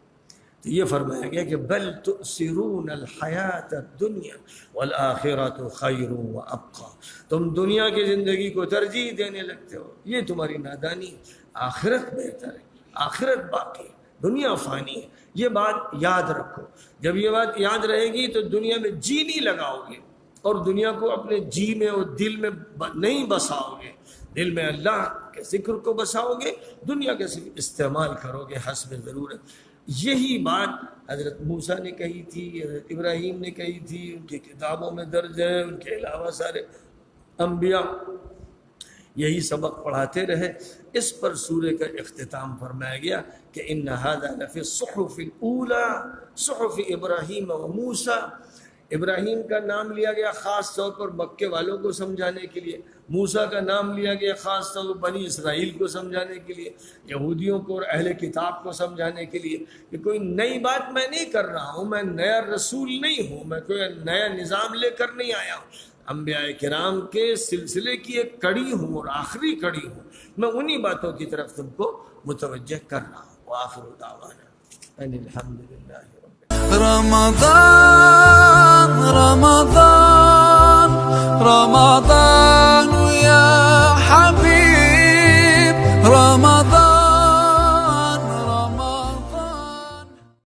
تو یہ فرمایا گیا کہ بل تؤثرون الحیات الدنیا والآخرۃ خیر وابقی، تم دنیا کی زندگی کو ترجیح دینے لگتے ہو، یہ تمہاری نادانی ہے۔ آخرت بہتر ہے، آخرت باقی ہے، دنیا فانی ہے۔ یہ بات یاد رکھو، جب یہ بات یاد رہے گی تو دنیا میں جی نہیں لگاؤ گے اور دنیا کو اپنے جی میں اور دل میں نہیں بساؤ گے، دل میں اللہ کے ذکر کو بساؤ گے، دنیا کے صرف استعمال کرو گے حسب ضرورت۔ یہی بات حضرت موسیٰ نے کہی تھی، حضرت ابراہیم نے کہی تھی، ان کی کتابوں میں درج ہے، ان کے علاوہ سارے انبیاء یہی سبق پڑھاتے رہے۔ اس پر سورہ کا اختتام فرمایا گیا کہ ان ھذا لفی الصحف الاولی صحف ابراہیم و موسیٰ۔ ابراہیم کا نام لیا گیا خاص طور پر مکے والوں کو سمجھانے کے لیے، موسیٰ کا نام لیا گیا خاص طور پر بنی اسرائیل کو سمجھانے کے لیے، یہودیوں کو اور اہل کتاب کو سمجھانے کے لیے کہ کوئی نئی بات میں نہیں کر رہا ہوں، میں نیا رسول نہیں ہوں، میں کوئی نیا نظام لے کر نہیں آیا ہوں، انبیاء کرام کے سلسلے کی ایک کڑی ہوں اور آخری کڑی ہوں، میں انہی باتوں کی طرف تم کو متوجہ کر رہا ہوں۔ وآخر دعوانا ان الحمدللہ رب رمضان رمضان